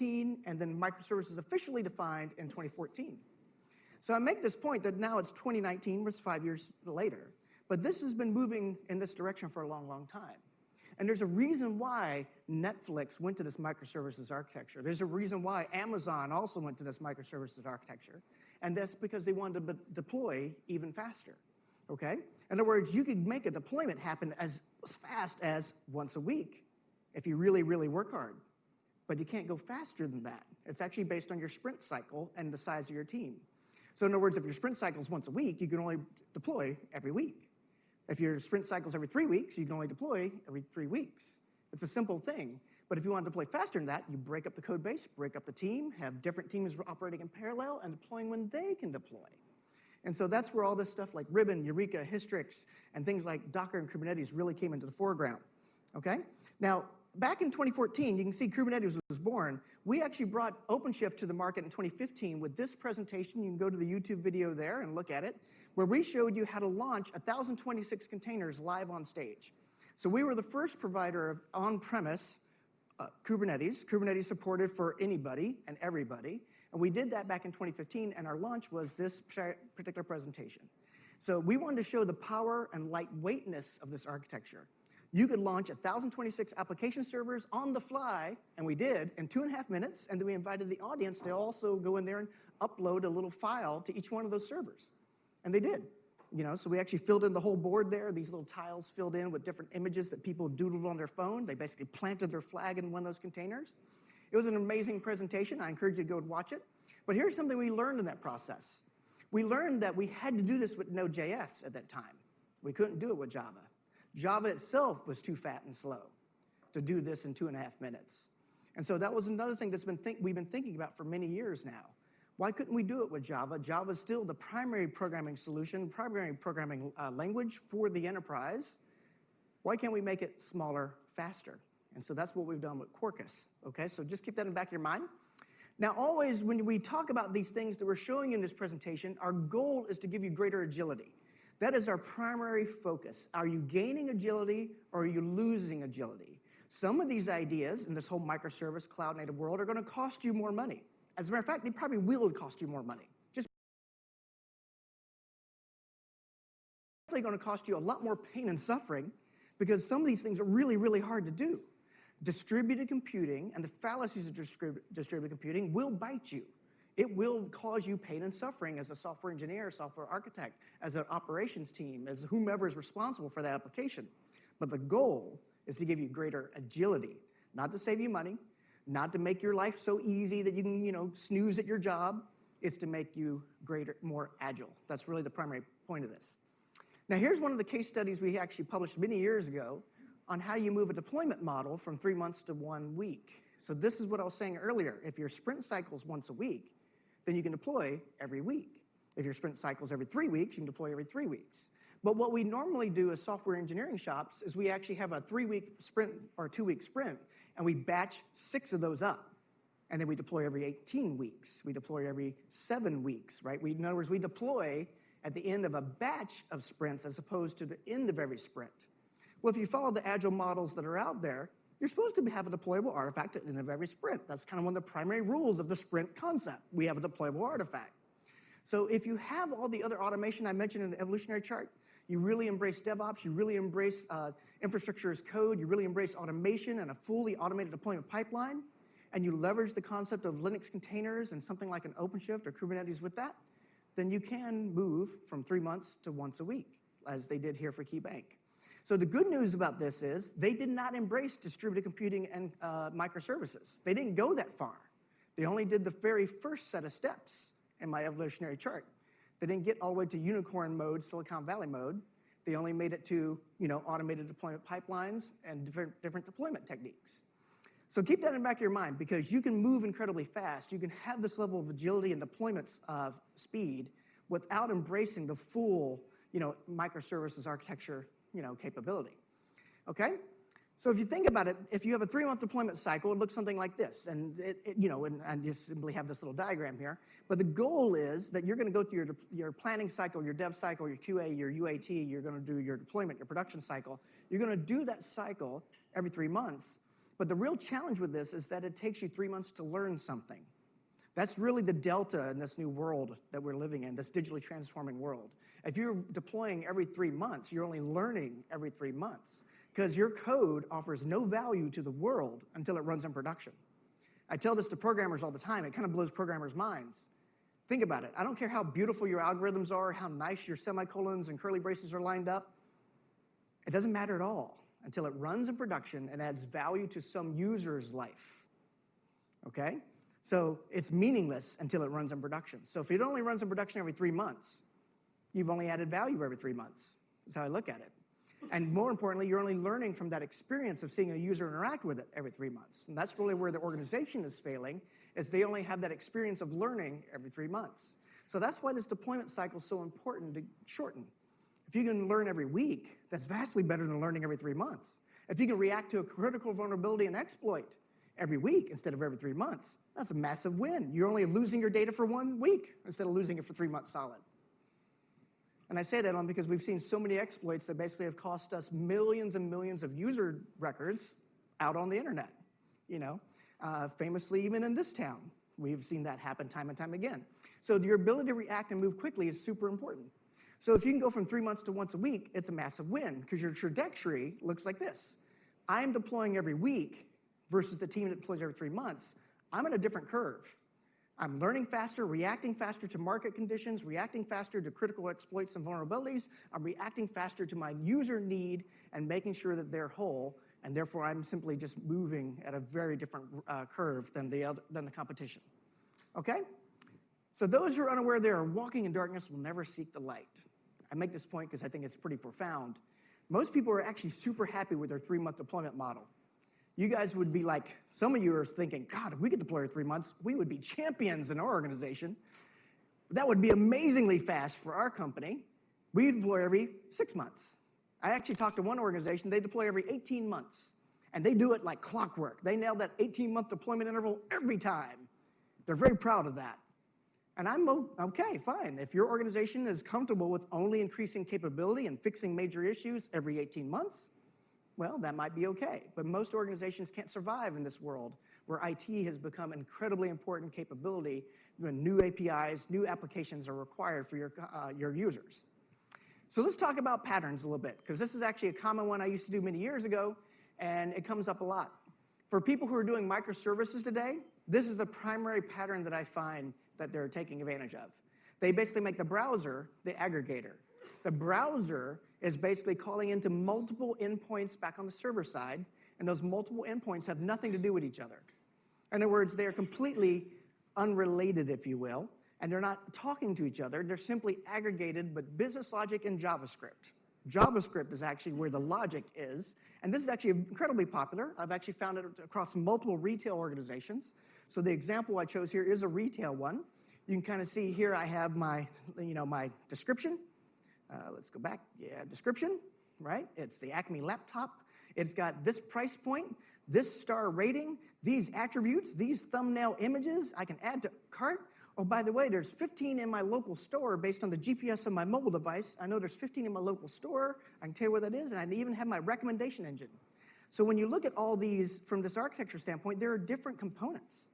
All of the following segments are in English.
and then microservices officially defined in 2014. So I make this point that now it's 2019, it's 5 years later, but this has been moving in this direction for a long, long time. And there's a reason why Netflix went to this microservices architecture. There's a reason why Amazon also went to this microservices architecture. And that's because they wanted to deploy even faster, okay? In other words, you could make a deployment happen as fast as once a week if you really, really work hard. But you can't go faster than that. It's actually based on your sprint cycle and the size of your team. So in other words, if your sprint cycle is once a week, you can only deploy every week. If your sprint cycle is every 3 weeks, you can only deploy every 3 weeks. It's a simple thing. But if you want to deploy faster than that, you break up the code base, break up the team, have different teams operating in parallel and deploying when they can deploy. And so that's where all this stuff like Ribbon, Eureka, Hystrix, and things like Docker and Kubernetes really came into the foreground, okay? Now, back in 2014, you can see Kubernetes was born. We actually brought OpenShift to the market in 2015 with this presentation. You can go to the YouTube video there and look at it, where we showed you how to launch 1,026 containers live on stage. So we were the first provider of on-premise Kubernetes. Kubernetes supported for anybody and everybody. And we did that back in 2015, and our launch was this particular presentation. So we wanted to show the power and lightweightness of this architecture. You could launch 1,026 application servers on the fly, and we did, in 2.5 minutes, and then we invited the audience to also go in there and upload a little file to each one of those servers. And they did. You know, so we actually filled in the whole board there, these little tiles filled in with different images that people doodled on their phone. They basically planted their flag in one of those containers. It was an amazing presentation. I encourage you to go and watch it. But here's something we learned in that process. We learned that we had to do this with Node.js at that time. We couldn't do it with Java. Java itself was too fat and slow to do this in 2.5 minutes. And so that was another thing that's we've been thinking about for many years now. Why couldn't we do it with Java? Java is still the primary programming solution, primary programming language for the enterprise. Why can't we make it smaller, faster? And so that's what we've done with Cqrs, okay? So just keep that in the back of your mind. Now, always when we talk about these things that we're showing you in this presentation, our goal is to give you greater agility. That is our primary focus. Are you gaining agility or are you losing agility? Some of these ideas in this whole microservice cloud-native world are going to cost you more money. As a matter of fact, they probably will cost you more money. Just definitely going to cost you a lot more pain and suffering because some of these things are really, really hard to do. Distributed computing and the fallacies of distributed computing will bite you. It will cause you pain and suffering as a software engineer, software architect, as an operations team, as whomever is responsible for that application. But the goal is to give you greater agility, not to save you money, not to make your life so easy that you can, snooze at your job. It's to make you greater, more agile. That's really the primary point of this. Now, here's one of the case studies we actually published many years ago on how you move a deployment model from 3 months to 1 week. So this is what I was saying earlier. If your sprint cycle's once a week, then you can deploy every week. If your sprint cycle's every 3 weeks, you can deploy every 3 weeks. But what we normally do as software engineering shops is we actually have a 3-week sprint or a 2-week sprint, and we batch 6 of those up. And then we deploy every 18 weeks. We deploy every 7 weeks, right? In other words, we deploy at the end of a batch of sprints as opposed to the end of every sprint. Well, if you follow the agile models that are out there, you're supposed to have a deployable artifact at the end of every sprint. That's kind of one of the primary rules of the sprint concept. We have a deployable artifact. So if you have all the other automation I mentioned in the evolutionary chart, you really embrace DevOps, you really embrace infrastructure as code, you really embrace automation and a fully automated deployment pipeline, and you leverage the concept of Linux containers and something like an OpenShift or Kubernetes with that, then you can move from 3 months to once a week, as they did here for KeyBank. So the good news about this is they did not embrace distributed computing and microservices. They didn't go that far. They only did the very first set of steps in my evolutionary chart. They didn't get all the way to unicorn mode, Silicon Valley mode. They only made it to automated deployment pipelines and different deployment techniques. So keep that in the back of your mind because you can move incredibly fast. You can have this level of agility and deployment speed without embracing the full microservices architecture capability, okay? So if you think about it, if you have a 3-month deployment cycle, it looks something like this. And, and I just simply have this little diagram here. But the goal is that you're going to go through your planning cycle, your dev cycle, your QA, your UAT. You're going to do your deployment, your production cycle. You're going to do that cycle every 3 months. But the real challenge with this is that it takes you 3 months to learn something. That's really the delta in this new world that we're living in, this digitally transforming world. If you're deploying every 3 months, you're only learning every 3 months because your code offers no value to the world until it runs in production. I tell this to programmers all the time. It kind of blows programmers' minds. Think about it. I don't care how beautiful your algorithms are, how nice your semicolons and curly braces are lined up. It doesn't matter at all until it runs in production and adds value to some user's life, okay? So it's meaningless until it runs in production. So if it only runs in production every 3 months, you've only added value every 3 months. That's how I look at it. And more importantly, you're only learning from that experience of seeing a user interact with it every 3 months. And that's really where the organization is failing, is they only have that experience of learning every 3 months. So that's why this deployment cycle is so important to shorten. If you can learn every week, that's vastly better than learning every 3 months. If you can react to a critical vulnerability and exploit every week instead of every 3 months, that's a massive win. You're only losing your data for 1 week instead of losing it for 3 months solid. And I say that on because we've seen so many exploits that basically have cost us millions and millions of user records out on the internet. Famously, even in this town, we've seen that happen time and time again. So your ability to react and move quickly is super important. So if you can go from 3 months to once a week, it's a massive win because your trajectory looks like this. I'm deploying every week versus the team that deploys every 3 months. I'm on a different curve. I'm learning faster, reacting faster to market conditions, reacting faster to critical exploits and vulnerabilities. I'm reacting faster to my user need and making sure that they're whole, and therefore I'm simply just moving at a very different curve than the competition. Okay? So those who are unaware they are walking in darkness will never seek the light. I make this point because I think it's pretty profound. Most people are actually super happy with their 3-month deployment model. You guys would be like, some of you are thinking, God, if we could deploy every 3 months, we would be champions in our organization. That would be amazingly fast for our company. We deploy every 6 months. I actually talked to one organization, they deploy every 18 months. And they do it like clockwork. They nail that 18-month deployment interval every time. They're very proud of that. And I'm okay, fine. If your organization is comfortable with only increasing capability and fixing major issues every 18 months, well, that might be okay. But most organizations can't survive in this world where IT has become incredibly important capability when new APIs, new applications are required for your users. So let's talk about patterns a little bit, because this is actually a common one I used to do many years ago, and it comes up a lot. For people who are doing microservices today, this is the primary pattern that I find that they're taking advantage of. They basically make the browser the aggregator. The browser is basically calling into multiple endpoints back on the server side, and those multiple endpoints have nothing to do with each other. In other words, they are completely unrelated, if you will, and they're not talking to each other. They're simply aggregated, but business logic and JavaScript. JavaScript is actually where the logic is, and this is actually incredibly popular. I've actually found it across multiple retail organizations. So the example I chose here is a retail one. You can kind of see here I have my, my description. Let's go back. Yeah, description, right? It's the Acme laptop. It's got this price point, this star rating, these attributes, these thumbnail images I can add to cart. Oh, by the way, there's 15 in my local store based on the GPS of my mobile device. I know there's 15 in my local store. I can tell you where that is, and I even have my recommendation engine. So when you look at all these from this architecture standpoint, there are different components.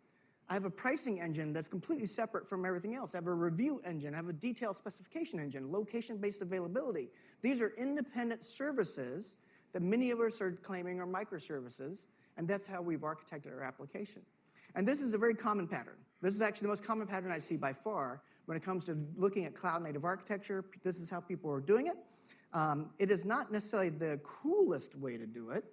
I have a pricing engine that's completely separate from everything else. I have a review engine. I have a detailed specification engine, location-based availability. These are independent services that many of us are claiming are microservices, and that's how we've architected our application. And this is a very common pattern. This is actually the most common pattern I see by far when it comes to looking at cloud-native architecture. This is how people are doing it. It is not necessarily the coolest way to do it,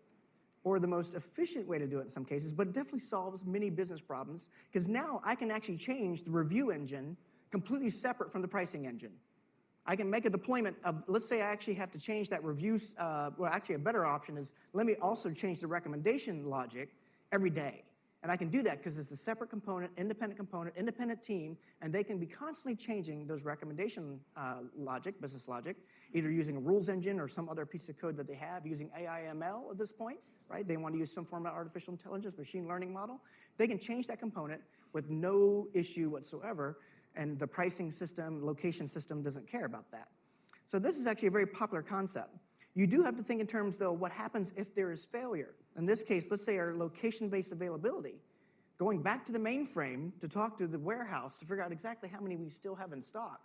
or the most efficient way to do it in some cases, but it definitely solves many business problems, because now I can actually change the review engine completely separate from the pricing engine. I can make a deployment of, let's say I actually have to change that review, well, actually a better option is, let me also change the recommendation logic every day. And I can do that because it's a separate component, independent team, and they can be constantly changing those recommendation logic, business logic, either using a rules engine or some other piece of code that they have, using AI/ML at this point, right? They want to use some form of artificial intelligence, machine learning model. They can change that component with no issue whatsoever, and the pricing system, location system doesn't care about that. So this is actually a very popular concept. You do have to think in terms, though, what happens if there is failure? In this case, let's say our location-based availability, going back to the mainframe to talk to the warehouse to figure out exactly how many we still have in stock,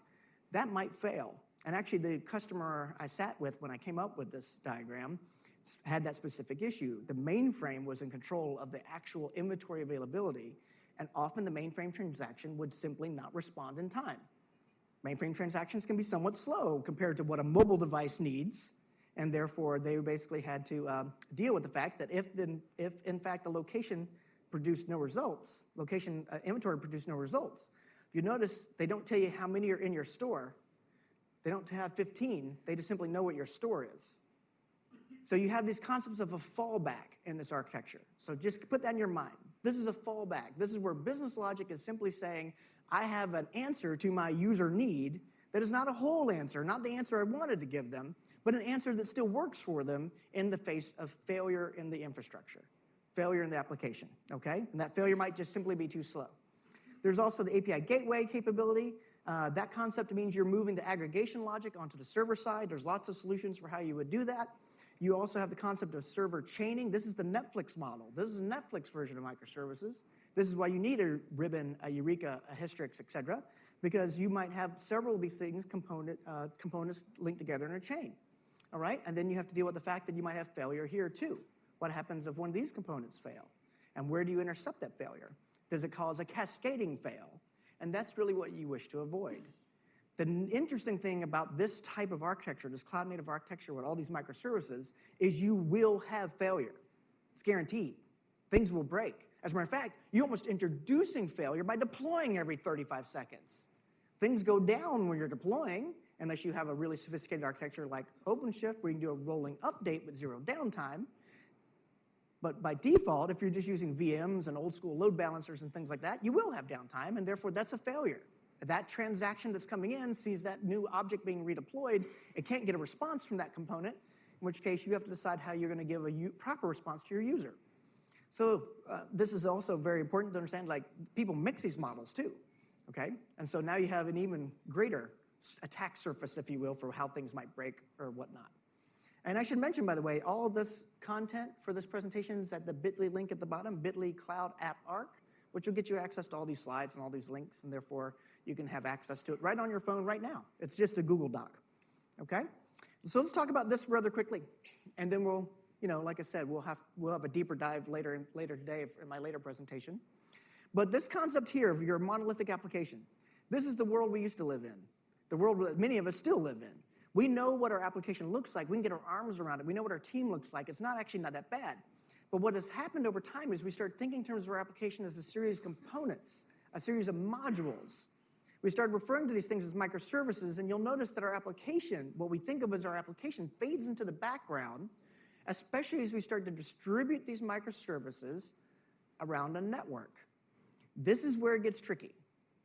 that might fail. And actually, the customer I sat with when I came up with this diagram had that specific issue. The mainframe was in control of the actual inventory availability, and often the mainframe transaction would simply not respond in time. Mainframe transactions can be somewhat slow compared to what a mobile device needs, and therefore they basically had to deal with the fact that if in fact the location produced no results, inventory produced no results, if you notice, they don't tell you how many are in your store. They don't have 15. They just simply know what your store is. So you have these concepts of a fallback in this architecture. So just put that in your mind. This is a fallback. This is where business logic is simply saying, I have an answer to my user need that is not a whole answer, not the answer I wanted to give them, but an answer that still works for them in the face of failure in the infrastructure, failure in the application, okay? And that failure might just simply be too slow. There's also the API gateway capability. That concept means you're moving the aggregation logic onto the server side. There's lots of solutions for how you would do that. You also have the concept of server chaining. This is the Netflix model. This is a Netflix version of microservices. This is why you need a Ribbon, a Eureka, a Hystrix, et cetera, because you might have several of these things, components linked together in a chain, all right? And then you have to deal with the fact that you might have failure here too. What happens if one of these components fail? And where do you intercept that failure? Does it cause a cascading fail? And that's really what you wish to avoid. The interesting thing about this type of architecture, this cloud-native architecture with all these microservices, is you will have failure. It's guaranteed. Things will break. As a matter of fact, you're almost introducing failure by deploying every 35 seconds. Things go down when you're deploying, unless you have a really sophisticated architecture like OpenShift, where you can do a rolling update with zero downtime. But by default, if you're just using VMs and old-school load balancers and things like that, you will have downtime, and therefore that's a failure. That transaction that's coming in sees that new object being redeployed. It can't get a response from that component, in which case you have to decide how you're going to give a proper response to your user. So this is also very important to understand, like, people mix these models too, okay? And so now you have an even greater attack surface, if you will, for how things might break or whatnot. And I should mention, by the way, all of this content for this presentation is at the bit.ly link at the bottom, bit.ly Cloud App Arc, which will get you access to all these slides and all these links, and therefore you can have access to it right on your phone right now. It's just a Google Doc, okay? So let's talk about this rather quickly, and then we'll, like I said, we'll have a deeper dive later today in my later presentation. But this concept here of your monolithic application, this is the world we used to live in, the world that many of us still live in. We know what our application looks like. We can get our arms around it. We know what our team looks like. It's not that bad. But what has happened over time is we start thinking in terms of our application as a series of components, a series of modules. We started referring to these things as microservices, and you'll notice that our application, what we think of as our application, fades into the background, especially as we start to distribute these microservices around a network. This is where it gets tricky.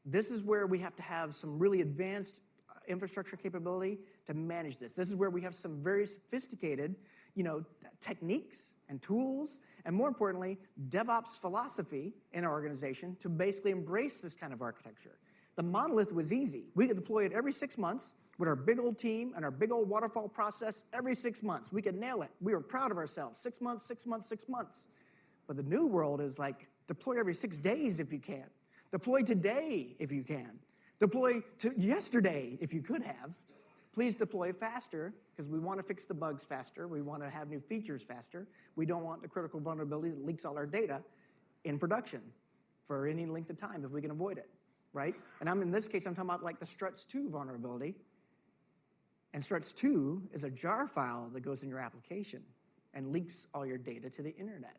This is where we have to have some really advanced infrastructure capability to manage this. This is where we have some very sophisticated, techniques and tools, and more importantly, DevOps philosophy in our organization to basically embrace this kind of architecture. The monolith was easy. We could deploy it every 6 months with our big old team and our big old waterfall process every 6 months. We could nail it. We were proud of ourselves. 6 months, 6 months, 6 months. But the new world is like, deploy every 6 days if you can. Deploy today if you can. Deploy to yesterday if you could have. Please deploy faster, because we want to fix the bugs faster. We want to have new features faster. We don't want the critical vulnerability that leaks all our data in production for any length of time if we can avoid it, right? And in this case, I'm talking about like the struts2 vulnerability. And struts2 is a jar file that goes in your application and leaks all your data to the internet.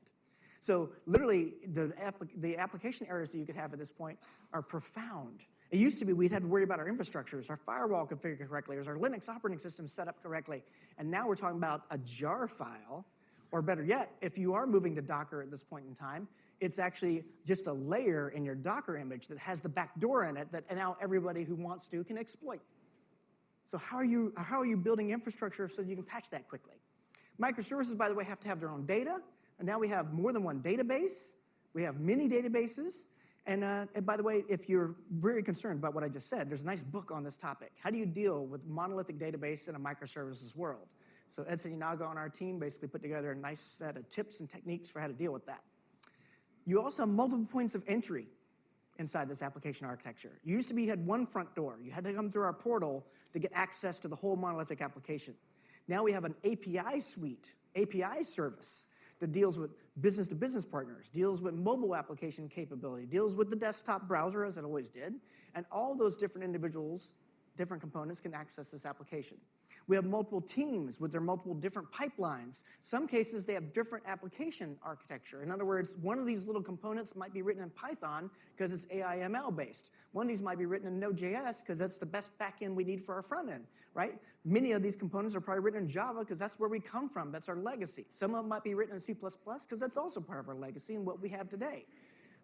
So literally, the application errors that you could have at this point are profound. It used to be we'd have to worry about our infrastructures, our firewall configured correctly, is our Linux operating system set up correctly. And now we're talking about a jar file, or better yet, if you are moving to Docker at this point in time, it's actually just a layer in your Docker image that has the back door in it that now everybody who wants to can exploit. So how are you building infrastructure so you can patch that quickly? Microservices, by the way, have to have their own data. And now we have more than one database. We have many databases. And by the way, if you're very concerned about what I just said, there's a nice book on this topic. How do you deal with monolithic database in a microservices world? So Edson Inaga on our team basically put together a nice set of tips and techniques for how to deal with that. You also have multiple points of entry inside this application architecture. You used to be, you had one front door. You had to come through our portal to get access to the whole monolithic application. Now we have an API suite, API service that deals with business-to-business partners, deals with mobile application capability, deals with the desktop browser, as it always did, and all those different individuals, different components can access this application. We have multiple teams with their multiple different pipelines. Some cases, they have different application architecture. In other words, one of these little components might be written in Python because it's AI/ML based. One of these might be written in Node.js because that's the best backend we need for our front end, right? Many of these components are probably written in Java because that's where we come from. That's our legacy. Some of them might be written in C++ because that's also part of our legacy and what we have today.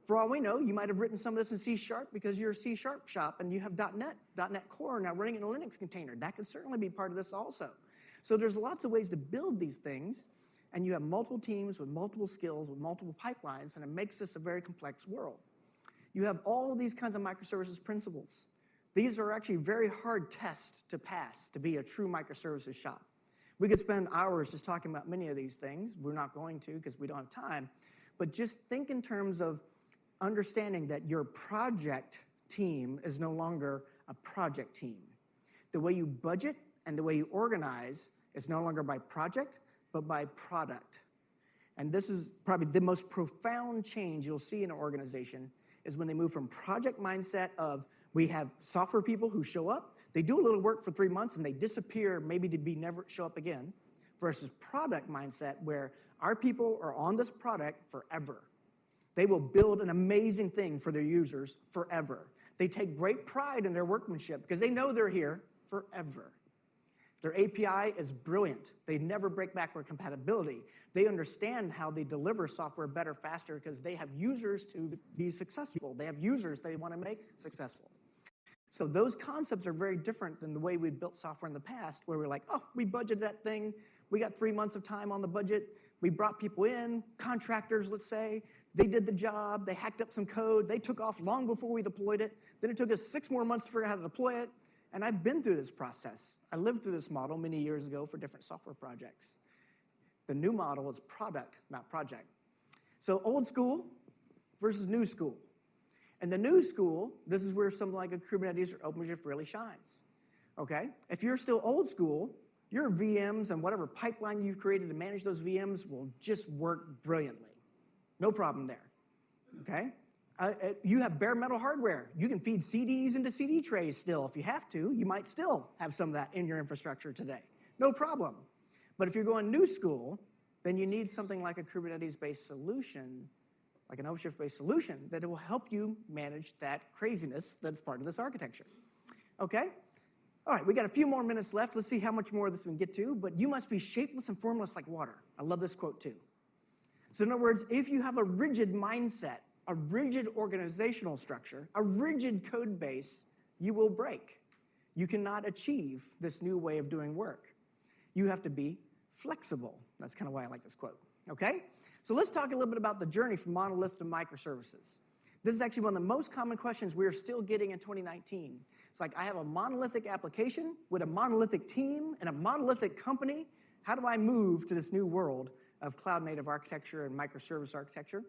For all we know, you might have written some of this in C# because you're a C# shop and you have .NET Core now running in a Linux container. That could certainly be part of this also. So there's lots of ways to build these things, and you have multiple teams with multiple skills, with multiple pipelines, and it makes this a very complex world. You have all of these kinds of microservices principles. These are actually very hard tests to pass to be a true microservices shop. We could spend hours just talking about many of these things. We're not going to because we don't have time. But just think in terms of understanding that your project team is no longer a project team. The way you budget and the way you organize is no longer by project, but by product. And this is probably the most profound change you'll see in an organization is when they move from project mindset of we have software people who show up, they do a little work for 3 months and they disappear maybe to be never show up again, versus product mindset where our people are on this product forever. They will build an amazing thing for their users forever. They take great pride in their workmanship because they know they're here forever. Their API is brilliant. They never break backward compatibility. They understand how they deliver software better, faster, because they have users to be successful. They have users they want to make successful. So those concepts are very different than the way we built software in the past, where we're like, oh, we budgeted that thing. We got 3 months of time on the budget. We brought people in, contractors, let's say. They did the job. They hacked up some code. They took off long before we deployed it. Then it took us 6 more months to figure out how to deploy it. And I've been through this process. I lived through this model many years ago for different software projects. The new model is product, not project. So old school versus new school. And the new school, this is where something like a Kubernetes or OpenShift really shines. Okay? If you're still old school, your VMs and whatever pipeline you've created to manage those VMs will just work brilliantly. No problem there. Okay? You have bare metal hardware. You can feed CDs into CD trays still if you have to. You might still have some of that in your infrastructure today. No problem. But if you're going new school, then you need something like a Kubernetes-based solution, like an OpenShift-based solution, that will help you manage that craziness that's part of this architecture. Okay? All right, we got a few more minutes left. Let's see how much more of this we can get to. But you must be shapeless and formless like water. I love this quote too. So in other words, if you have a rigid mindset, a rigid organizational structure, a rigid code base, you will break. You cannot achieve this new way of doing work. You have to be flexible. That's kind of why I like this quote. Okay? So let's talk a little bit about the journey from monolith to microservices. This is actually one of the most common questions we are still getting in 2019. It's like, I have a monolithic application with a monolithic team and a monolithic company. How do I move to this new world of cloud-native architecture and microservice architecture?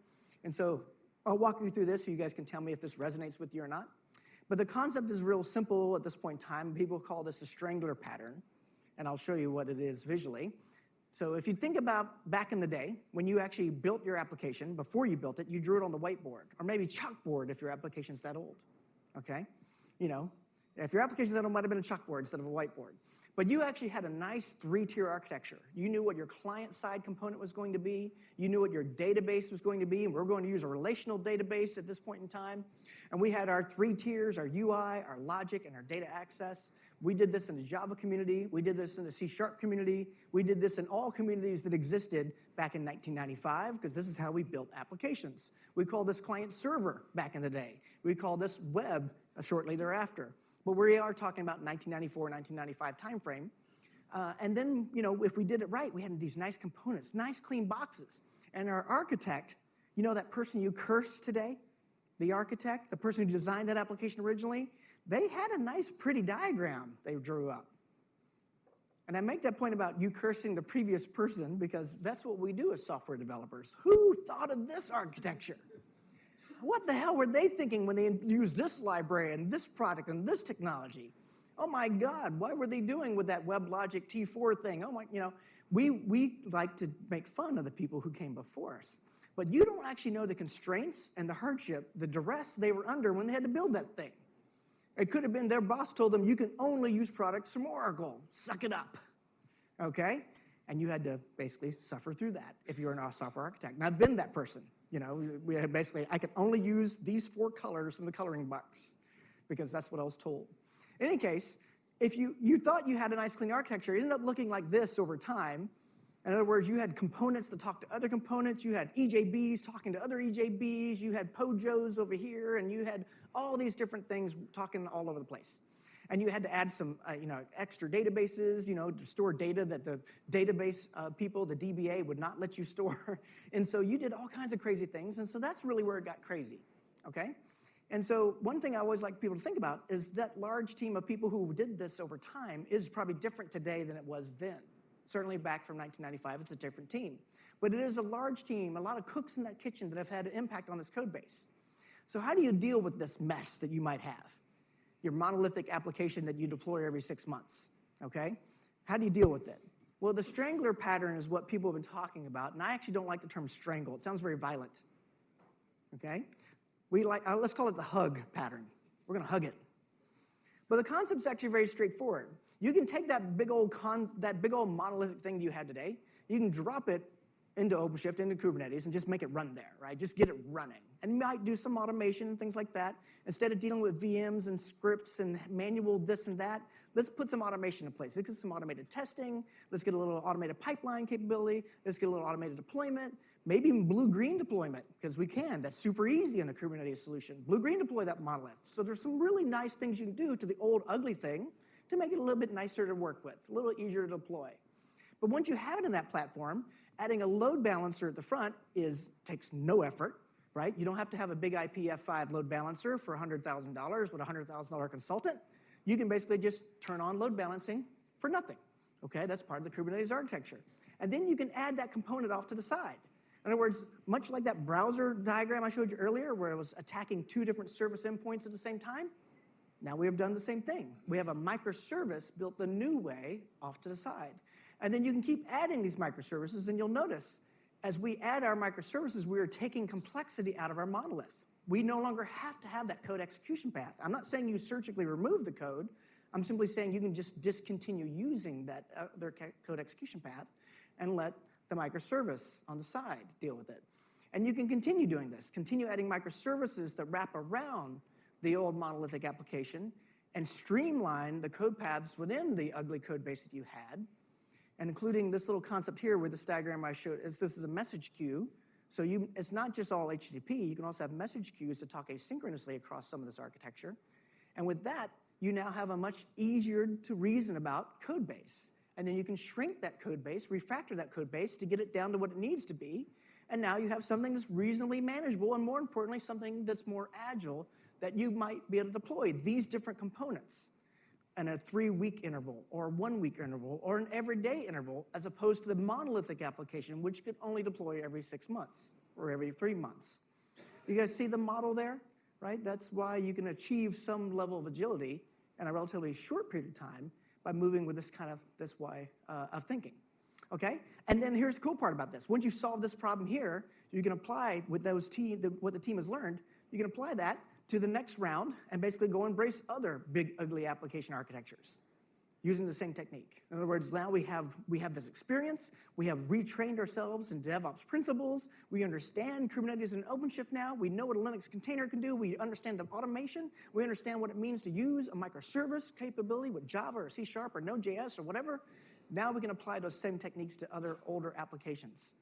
And so I'll walk you through this so you guys can tell me if this resonates with you or not. But the concept is real simple at this point in time. People call this a strangler pattern, and I'll show you what it is visually. So if you think about back in the day, when you actually built your application, before you built it, you drew it on the whiteboard, or maybe chalkboard if your application's that old, okay? You know, if your application's that old, it might have been a chalkboard instead of a whiteboard. But you actually had a nice 3-tier architecture. You knew what your client-side component was going to be. You knew what your database was going to be, and we're going to use a relational database at this point in time. And we had our 3 tiers, our UI, our logic, and our data access. We did this in the Java community. We did this in the C# community. We did this in all communities that existed back in 1995, because this is how we built applications. We called this client-server back in the day. We called this web shortly thereafter. But we are talking about 1994, 1995 timeframe. And then, you know, if we did it right, we had these nice components, nice clean boxes. And our architect, you know that person you curse today? The architect, the person who designed that application originally, they had a nice, pretty diagram they drew up. And I make that point about you cursing the previous person because that's what we do as software developers. Who thought of this architecture? What the hell were they thinking when they used this library and this product and this technology? Oh my God, what were they doing with that WebLogic T4 thing? Oh my, we like to make fun of the people who came before us. But you don't actually know the constraints and the hardship, the duress they were under when they had to build that thing. It could have been their boss told them, you can only use products from Oracle. Suck it up, okay? And you had to basically suffer through that if you're a software architect. And I've been that person. We had basically, I could only use these 4 colors from the coloring box because that's what I was told. In any case, if you thought you had a nice clean architecture, it ended up looking like this over time. In other words, you had components that talk to other components. You had EJBs talking to other EJBs. You had POJOs over here, and you had all these different things talking all over the place. And you had to add some, extra databases, to store data that the database people, the DBA, would not let you store. And so you did all kinds of crazy things. And so that's really where it got crazy, okay? And so one thing I always like people to think about is that large team of people who did this over time is probably different today than it was then. Certainly back from 1995, it's a different team. But it is a large team, a lot of cooks in that kitchen that have had an impact on this code base. So how do you deal with this mess that you might have? Your monolithic application that you deploy every 6 months, okay? How do you deal with it? Well, the strangler pattern is what people have been talking about, and I actually don't like the term strangle. It sounds very violent, okay? Let's call it the hug pattern. We're going to hug it. But the concept's actually very straightforward. You can take that big old monolithic thing you had today, you can drop it into OpenShift, into Kubernetes, and just make it run there, right? Just get it running. And you might do some automation and things like that. Instead of dealing with VMs and scripts and manual this and that, let's put some automation in place. Let's get some automated testing. Let's get a little automated pipeline capability. Let's get a little automated deployment. Maybe even blue-green deployment, because we can. That's super easy in a Kubernetes solution. Blue-green deploy that monolith. So there's some really nice things you can do to the old ugly thing to make it a little bit nicer to work with, a little easier to deploy. But once you have it in that platform, adding a load balancer at the front takes no effort, right? You don't have to have a big IPF5 load balancer for $100,000 with a $100,000 consultant. You can basically just turn on load balancing for nothing, okay? That's part of the Kubernetes architecture. And then you can add that component off to the side. In other words, much like that browser diagram I showed you earlier where it was attacking 2 different service endpoints at the same time, now we have done the same thing. We have a microservice built the new way off to the side. And then you can keep adding these microservices, and you'll notice as we add our microservices, we are taking complexity out of our monolith. We no longer have to have that code execution path. I'm not saying you surgically remove the code. I'm simply saying you can just discontinue using that their code execution path and let the microservice on the side deal with it. And you can continue doing this, continue adding microservices that wrap around the old monolithic application and streamline the code paths within the ugly code base that you had, and including this little concept here with this diagram I showed. This is a message queue. So it's not just all HTTP. You can also have message queues to talk asynchronously across some of this architecture. And with that, you now have a much easier to reason about code base. And then you can shrink that code base, refactor that code base to get it down to what it needs to be. And now you have something that's reasonably manageable, and more importantly, something that's more agile that you might be able to deploy these different components in a 3-week interval or a 1-week interval or an everyday interval, as opposed to the monolithic application, which could only deploy every 6 months or every 3 months. You guys see the model there, right? That's why you can achieve some level of agility in a relatively short period of time by moving with this way of thinking, okay? And then here's the cool part about this. Once you solve this problem here, you can apply with what the team has learned, you can apply that to the next round and basically go embrace other big, ugly application architectures using the same technique. In other words, now we have this experience, we have retrained ourselves in DevOps principles, we understand Kubernetes and OpenShift now, we know what a Linux container can do, we understand the automation, we understand what it means to use a microservice capability with Java or C# or Node.js or whatever. Now we can apply those same techniques to other older applications.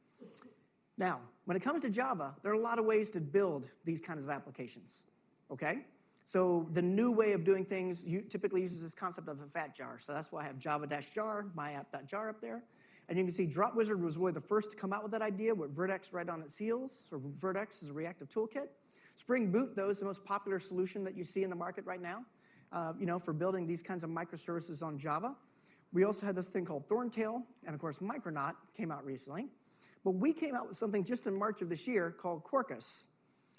Now, when it comes to Java, there are a lot of ways to build these kinds of applications. Okay? So the new way of doing things typically uses this concept of a fat jar. So that's why I have java-jar, myapp.jar up there. And you can see Dropwizard was really the first to come out with that idea with Vertex right on its heels. So Vertex is a reactive toolkit. Spring Boot, though, is the most popular solution that you see in the market right now, for building these kinds of microservices on Java. We also had this thing called Thorntail, and of course Micronaut came out recently. But we came out with something just in March of this year called Quarkus.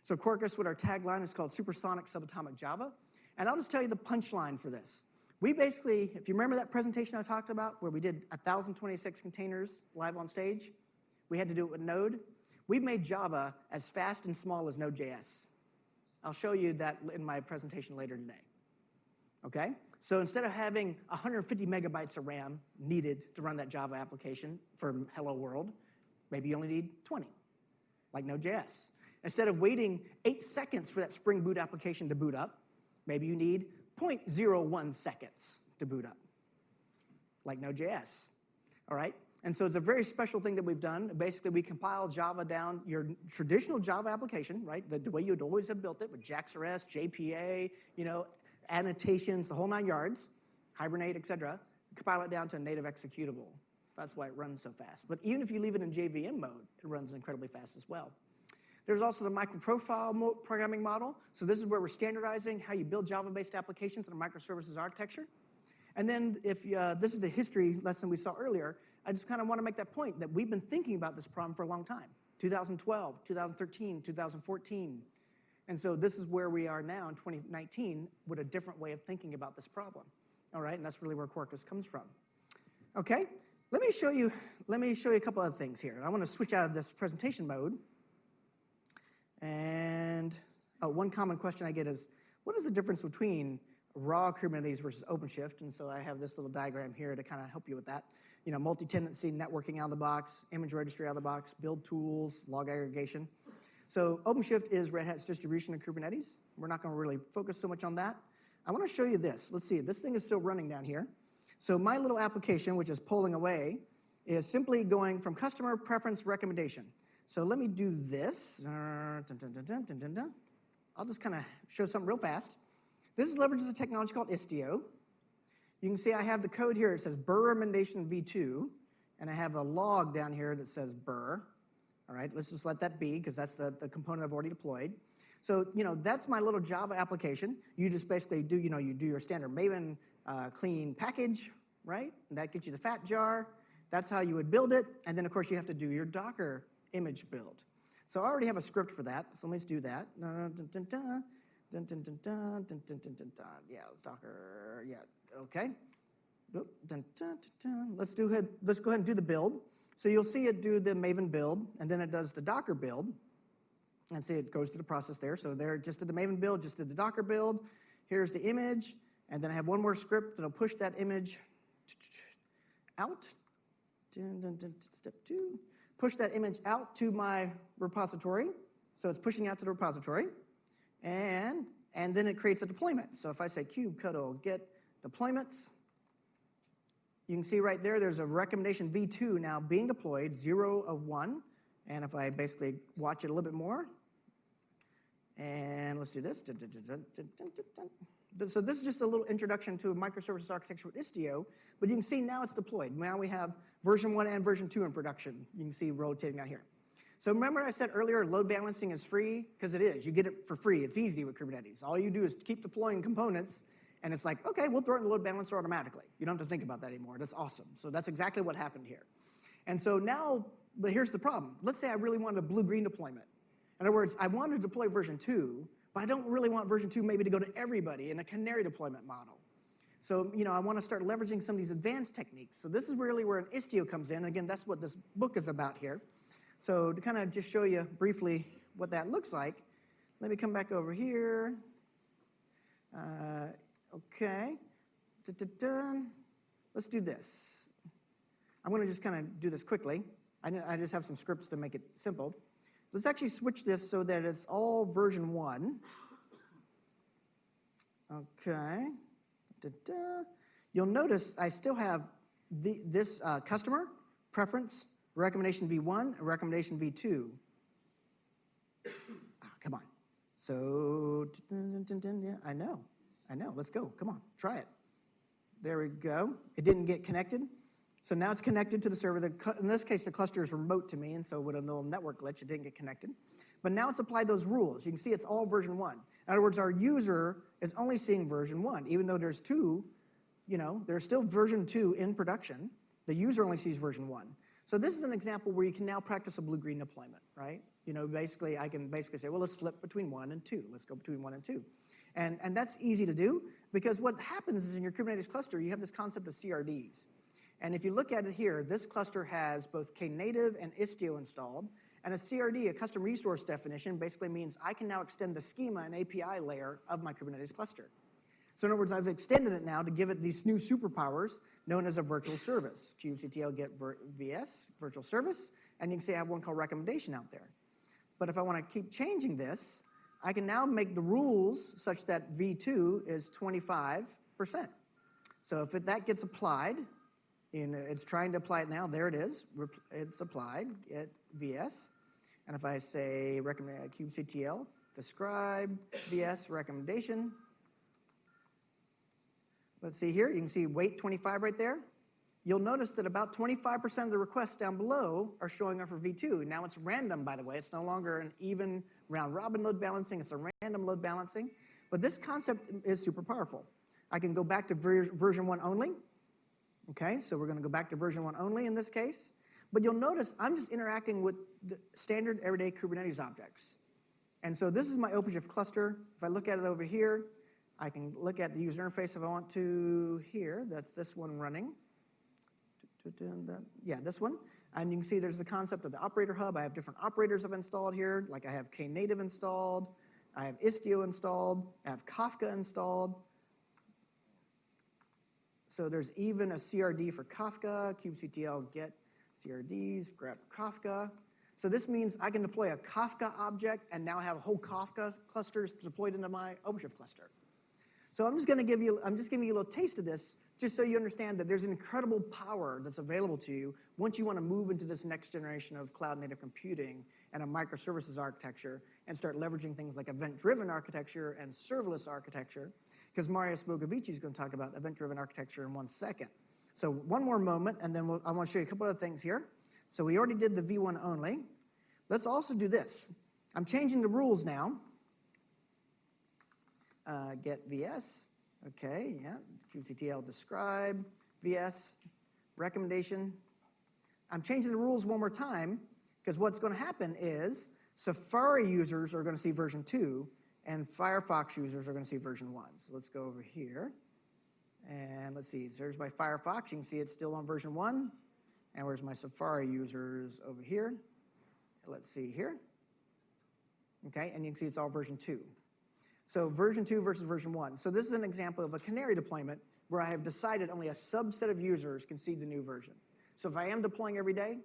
So Quarkus, with our tagline, is called Supersonic Subatomic Java. And I'll just tell you the punchline for this. We basically, if you remember that presentation I talked about where we did 1,026 containers live on stage, we had to do it with Node. We've made Java as fast and small as Node.js. I'll show you that in my presentation later today. Okay? So instead of having 150 megabytes of RAM needed to run that Java application for Hello World, maybe you only need 20, like Node.js. Instead of waiting 8 seconds for that Spring Boot application to boot up, maybe you need 0.01 seconds to boot up, like Node.js. All right? And so it's a very special thing that we've done. Basically, we compile Java down, your traditional Java application, right? The way you'd always have built it with Cqrs, JPA, annotations, the whole 9 yards, Hibernate, et cetera. Compile it down to a native executable. That's why it runs so fast. But even if you leave it in JVM mode, it runs incredibly fast as well. There's also the microprofile programming model. So this is where we're standardizing how you build Java-based applications in a microservices architecture. And then if this is the history lesson we saw earlier, I just kind of want to make that point that we've been thinking about this problem for a long time. 2012, 2013, 2014. And so this is where we are now in 2019 with a different way of thinking about this problem. All right, and that's really where Quarkus comes from. Okay, let me show you a couple other things here. I want to switch out of this presentation mode. And one common question I get is, what is the difference between raw Kubernetes versus OpenShift? And so I have this little diagram here to kind of help you with that. Multi-tenancy networking out of the box, image registry out of the box, build tools, log aggregation. So OpenShift is Red Hat's distribution of Kubernetes. We're not going to really focus so much on that. I want to show you this. Let's see. This thing is still running down here. So my little application, which is polling away, is simply going from customer preference recommendation. So let me do this. I'll just kind of show something real fast. This leverages a technology called Istio. You can see I have the code here. It says burr recommendation v2, and I have a log down here that says burr. All right, let's just let that be because that's the component I've already deployed. So that's my little Java application. You just basically do you do your standard Maven clean package, right? And that gets you the fat jar. That's how you would build it. And then of course you have to do your Docker image build. So I already have a script for that. So let's do that. Yeah, Docker. Yeah. Okay. Let's go ahead and do the build. So you'll see it do the Maven build, and then it does the Docker build. And see it goes through the process there. So there, just did the Maven build, just did the Docker build. Here's the image, and then I have one more script that'll push that image out. Step 2. Push that image out to my repository. So it's pushing out to the repository. And then it creates a deployment. So if I say kubectl get deployments, you can see right there, there's a recommendation v2 now being deployed, 0 of 1. And if I basically watch it a little bit more, and let's do this. So this is just a little introduction to a microservices architecture with Istio, but you can see now it's deployed. Now we have version 1 and version 2 in production. You can see rotating down here. So remember I said earlier load balancing is free? Because it is. You get it for free. It's easy with Kubernetes. All you do is keep deploying components, and it's like, okay, we'll throw it in the load balancer automatically. You don't have to think about that anymore. That's awesome. So that's exactly what happened here. And so now, but here's the problem. Let's say I really wanted a blue-green deployment. In other words, I want to deploy version 2, but I don't really want version 2 maybe to go to everybody in a canary deployment model. So, I want to start leveraging some of these advanced techniques. So this is really where an Istio comes in. Again, that's what this book is about here. So to kind of just show you briefly what that looks like, let me come back over here. Okay. Let's do this. I'm going to just kind of do this quickly. I just have some scripts to make it simple. Let's actually switch this so that it's all version 1. Okay. You'll notice I still have this customer preference, recommendation v1, recommendation v2. Come on. So, yeah, I know. Let's go. Come on, try it. There we go. It didn't get connected. So now it's connected to the server. In this case, the cluster is remote to me, and so with a little network glitch, it didn't get connected. But now it's applied those rules. You can see it's all version 1. In other words, our user is only seeing version 1, even though there's 2 there's still version 2 in production. The user only sees version 1. So this is an example where you can now practice a blue-green deployment, right? Basically, I can basically say, well, let's flip between 1 and 2. Let's go between 1 and 2. And that's easy to do because what happens is in your Kubernetes cluster, you have this concept of CRDs. And if you look at it here, this cluster has both Knative and Istio installed. And a CRD, a custom resource definition, basically means I can now extend the schema and API layer of my Kubernetes cluster. So in other words, I've extended it now to give it these new superpowers known as a virtual service. kubectl get vs, virtual service, and you can see I have one called recommendation out there. But if I want to keep changing this, I can now make the rules such that v2 is 25%. So if that gets applied, it's trying to apply it now, there it is, it's applied, get vs. And if I say kubectl describe vs recommendation, let's see here, you can see weight 25 right there. You'll notice that about 25% of the requests down below are showing up for V2. Now it's random, by the way. It's no longer an even round-robin load balancing. It's a random load balancing. But this concept is super powerful. I can go back to version 1 only. Okay, so we're going to go back to version 1 only in this case. But you'll notice I'm just interacting with the standard everyday Kubernetes objects. And so this is my OpenShift cluster. If I look at it over here, I can look at the user interface if I want to here. That's this one running. Yeah, this one. And you can see there's the concept of the operator hub. I have different operators I've installed here. Like I have Knative installed. I have Istio installed. I have Kafka installed. So there's even a CRD for Kafka. kubectl get CRDs, grab Kafka. So this means I can deploy a Kafka object and now have whole Kafka clusters deployed into my OpenShift cluster. So I'm just giving you a little taste of this just so you understand that there's an incredible power that's available to you once you want to move into this next generation of cloud-native computing and a microservices architecture and start leveraging things like event-driven architecture and serverless architecture, because Marius Bogovici is going to talk about event-driven architecture in 1 second. So one more moment, and then I want to show you a couple other things here. So we already did the V1 only. Let's also do this. I'm changing the rules now. Get vs. Okay, yeah, kubectl describe, vs, recommendation. I'm changing the rules one more time because what's going to happen is Safari users are going to see version 2 and Firefox users are going to see version 1. So let's go over here and let's see. So there's my Firefox. You can see it's still on version 1. And where's my Safari users over here? Let's see here. Okay, and you can see it's all version 2. So version 2 versus version 1. So this is an example of a canary deployment where I have decided only a subset of users can see the new version. So if I am deploying every day,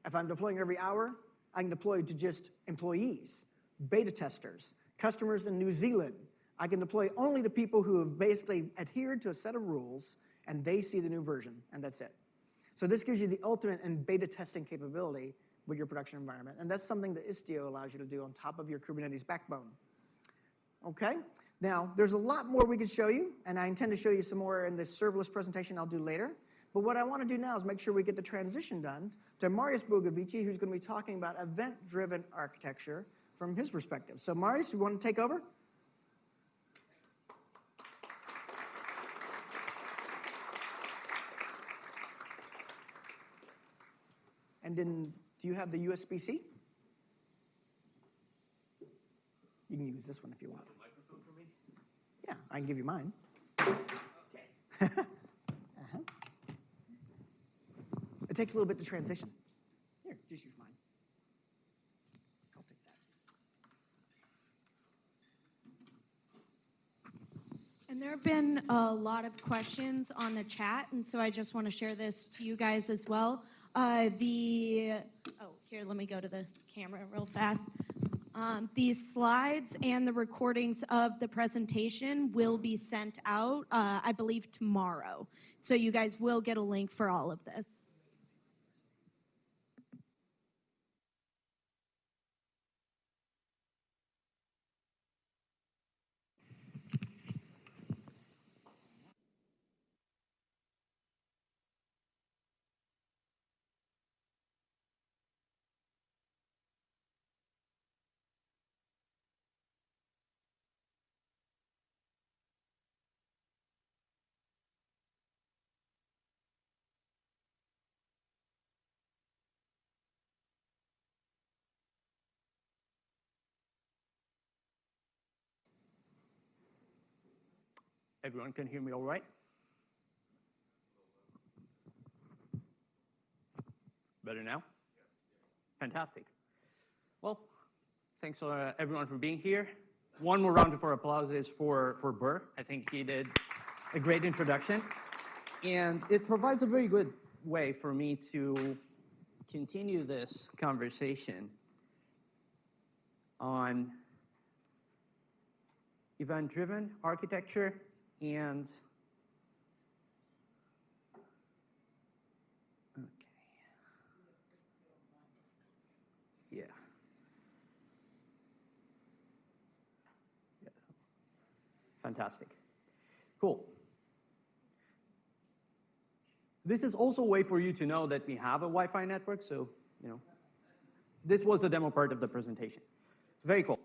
if I'm deploying every hour, I can deploy to just employees, beta testers, customers in New Zealand. I can deploy only to people who have basically adhered to a set of rules and they see the new version, and that's it. So this gives you the ultimate in beta testing capability with your production environment, and that's something that Istio allows you to do on top of your Kubernetes backbone. Okay, now there's a lot more we could show you, and I intend to show you some more in this serverless presentation I'll do later. But what I want to do now is make sure we get the transition done to Marius Bogovici, who's going to be talking about event-driven architecture from his perspective. So Marius, you want to take over? And then, do you have the USB-C? You can use this one if you want. Microphone for me? Yeah, I can give you mine. Okay. It takes a little bit to transition. Here, just use mine. I'll take that. And there have been a lot of questions on the chat, and so I just want to share this to you guys as well. Here, let me go to the camera real fast. These slides and the recordings of the presentation will be sent out, I believe, tomorrow. So you guys will get a link for all of this. everyone can hear me all right? Better now? Fantastic. Well, thanks everyone for being here. One more round of applause is for Burr. I think he did a great introduction. And it provides a very good way for me to continue this conversation on event-driven architecture and yeah. Fantastic. Cool. This is also a way for you to know that we have a Wi-Fi network, so, this was the demo part of the presentation. Very cool.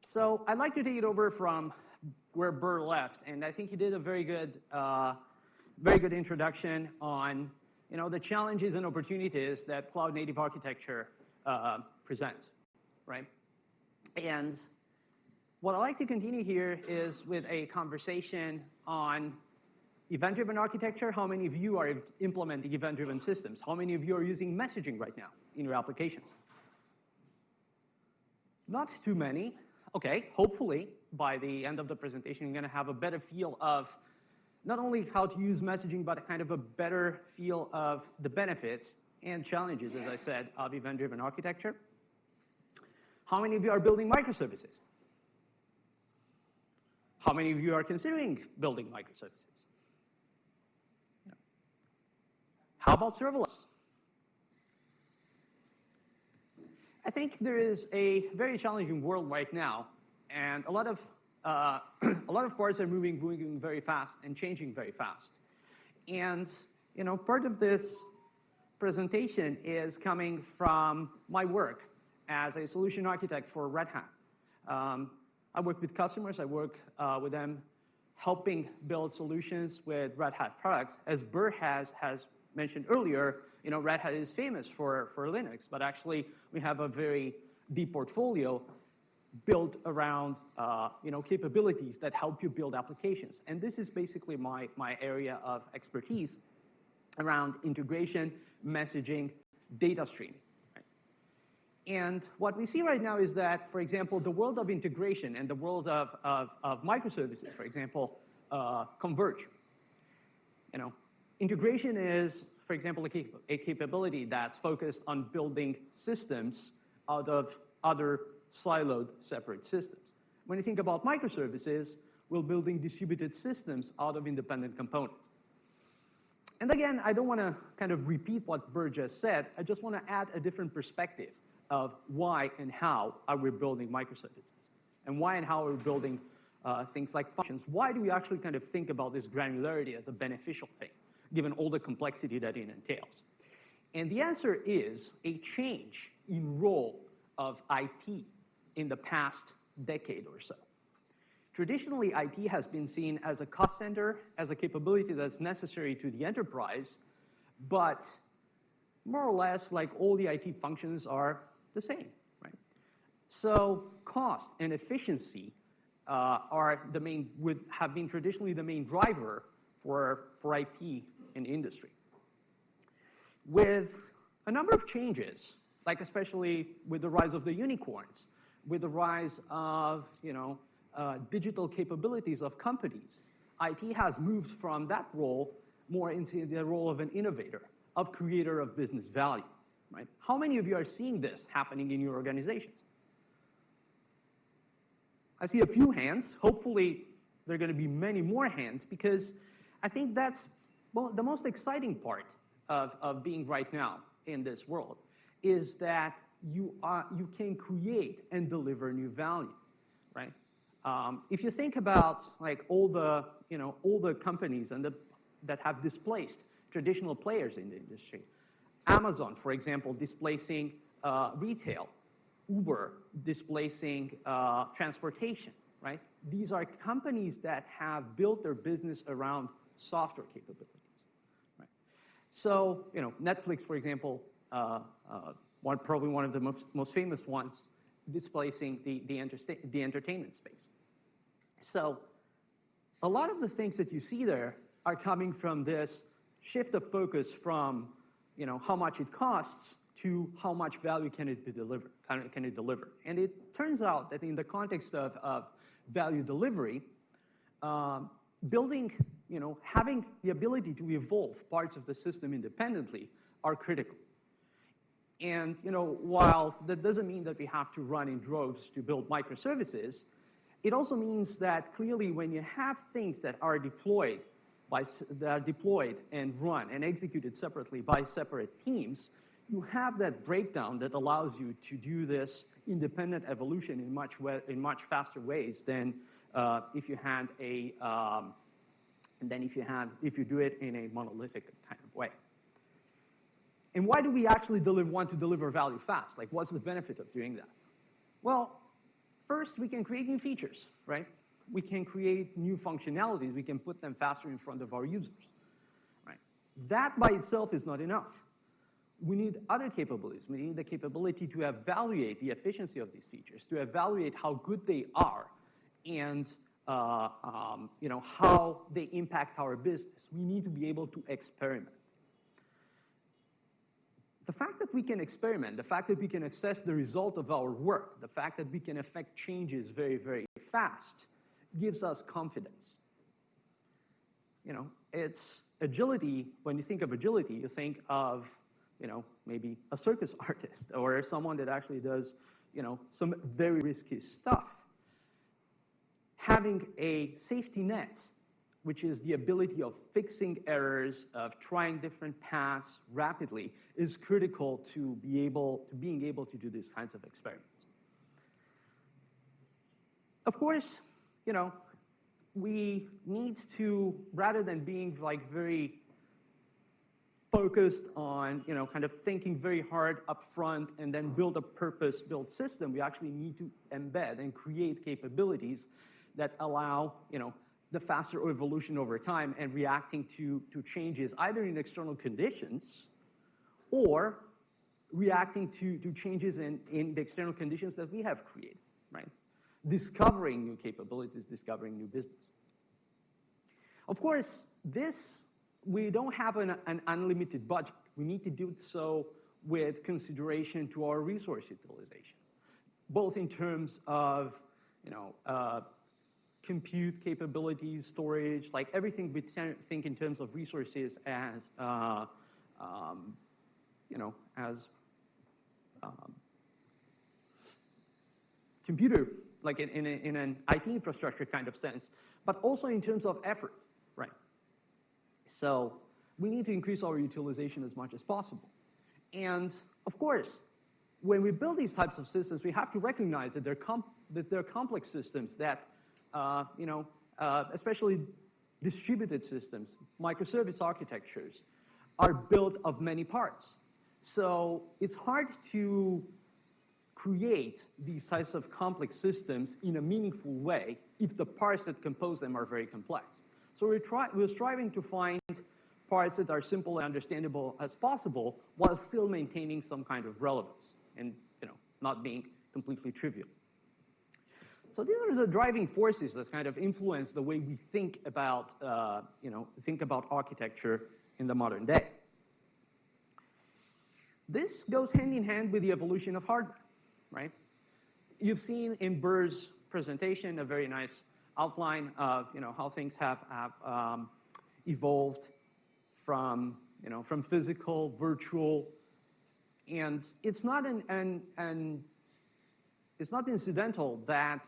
So I'd like to take it over from where Burr left, and I think he did a very good introduction on, the challenges and opportunities that cloud-native architecture presents, right? And what I'd like to continue here is with a conversation on event-driven architecture. How many of you are implementing event-driven systems? How many of you are using messaging right now in your applications? Not too many. Okay, hopefully by the end of the presentation, you're going to have a better feel of not only how to use messaging, but kind of a better feel of the benefits and challenges, as I said, of event-driven architecture. How many of you are building microservices? How many of you are considering building microservices? How about serverless? I think there is a very challenging world right now, and a lot of parts are moving very fast and changing very fast. And part of this presentation is coming from my work as a solution architect for Red Hat. I work with customers. I work with them helping build solutions with Red Hat products. As Burr has mentioned earlier, Red Hat is famous for Linux, but actually we have a very deep portfolio built around capabilities that help you build applications. And this is basically my area of expertise around integration, messaging, data streaming. Right? And what we see right now is that, for example, the world of integration and the world of microservices, for example, converge. Integration is, for example, a capability that's focused on building systems out of other siloed separate systems. When you think about microservices, we're building distributed systems out of independent components. And again, I don't want to kind of repeat what Burr just said. I just want to add a different perspective of why and how are we building microservices, and why and how are we building things like functions. Why do we actually kind of think about this granularity as a beneficial thing, given all the complexity that it entails? And the answer is a change in role of IT in the past decade or so. Traditionally, IT has been seen as a cost center, as a capability that's necessary to the enterprise, but more or less, like all the IT functions are the same, right? So cost and efficiency have been traditionally the main driver for IT in the industry. With a number of changes, like especially with the rise of the unicorns, with the rise of digital capabilities of companies, IT has moved from that role more into the role of an innovator, of creator of business value, right? How many of you are seeing this happening in your organizations? I see a few hands. Hopefully, there are going to be many more hands, because I think that's the most exciting part of being right now in this world, is that you can create and deliver new value, right? If you think about like all the companies that have displaced traditional players in the industry, Amazon, for example, displacing retail, Uber displacing transportation, right? These are companies that have built their business around software capabilities, right? So, Netflix, for example, probably one of the most famous ones, displacing the entertainment space. So a lot of the things that you see there are coming from this shift of focus from how much it costs to how much value can it deliver. And it turns out that in the context of value delivery, building, having the ability to evolve parts of the system independently are critical. And while that doesn't mean that we have to run in droves to build microservices, it also means that clearly when you have things that are deployed and run and executed separately by separate teams, you have that breakdown that allows you to do this independent evolution in much faster ways than if you do it in a monolithic kind of way. And why do we actually want to deliver value fast? Like, what's the benefit of doing that? Well, first, we can create new features, right? We can create new functionalities. We can put them faster in front of our users, right? That by itself is not enough. We need other capabilities. We need the capability to evaluate the efficiency of these features, to evaluate how good they are, and how they impact our business. We need to be able to experiment. The fact that we can experiment, the fact that we can assess the result of our work, the fact that we can affect changes very, very fast gives us confidence. It's agility. When you think of agility, you think of, maybe a circus artist or someone that actually does, some very risky stuff. Having a safety net, which is the ability of fixing errors, of trying different paths rapidly, is critical to being able to do these kinds of experiments. Of course, we need to, rather than being like very focused on, kind of thinking very hard up front and then build a purpose-built system, we actually need to embed and create capabilities that allow, the faster evolution over time and reacting to changes either in external conditions or reacting to changes in the external conditions that we have created, right? Discovering new capabilities, discovering new business. Of course, we don't have an unlimited budget. We need to do so with consideration to our resource utilization, both in terms of, compute capabilities, storage, like everything we think in terms of resources as, computer, like in an IT infrastructure kind of sense, but also in terms of effort, right? So we need to increase our utilization as much as possible. And of course, when we build these types of systems, we have to recognize that they're complex systems that especially distributed systems, microservice architectures, are built of many parts. So it's hard to create these types of complex systems in a meaningful way if the parts that compose them are very complex. So we're striving to find parts that are simple and understandable as possible while still maintaining some kind of relevance and not being completely trivial. So these are the driving forces that kind of influence the way we think about architecture in the modern day. This goes hand in hand with the evolution of hardware, right? You've seen in Burr's presentation a very nice outline of how things have evolved from physical, virtual, and it's not it's not incidental that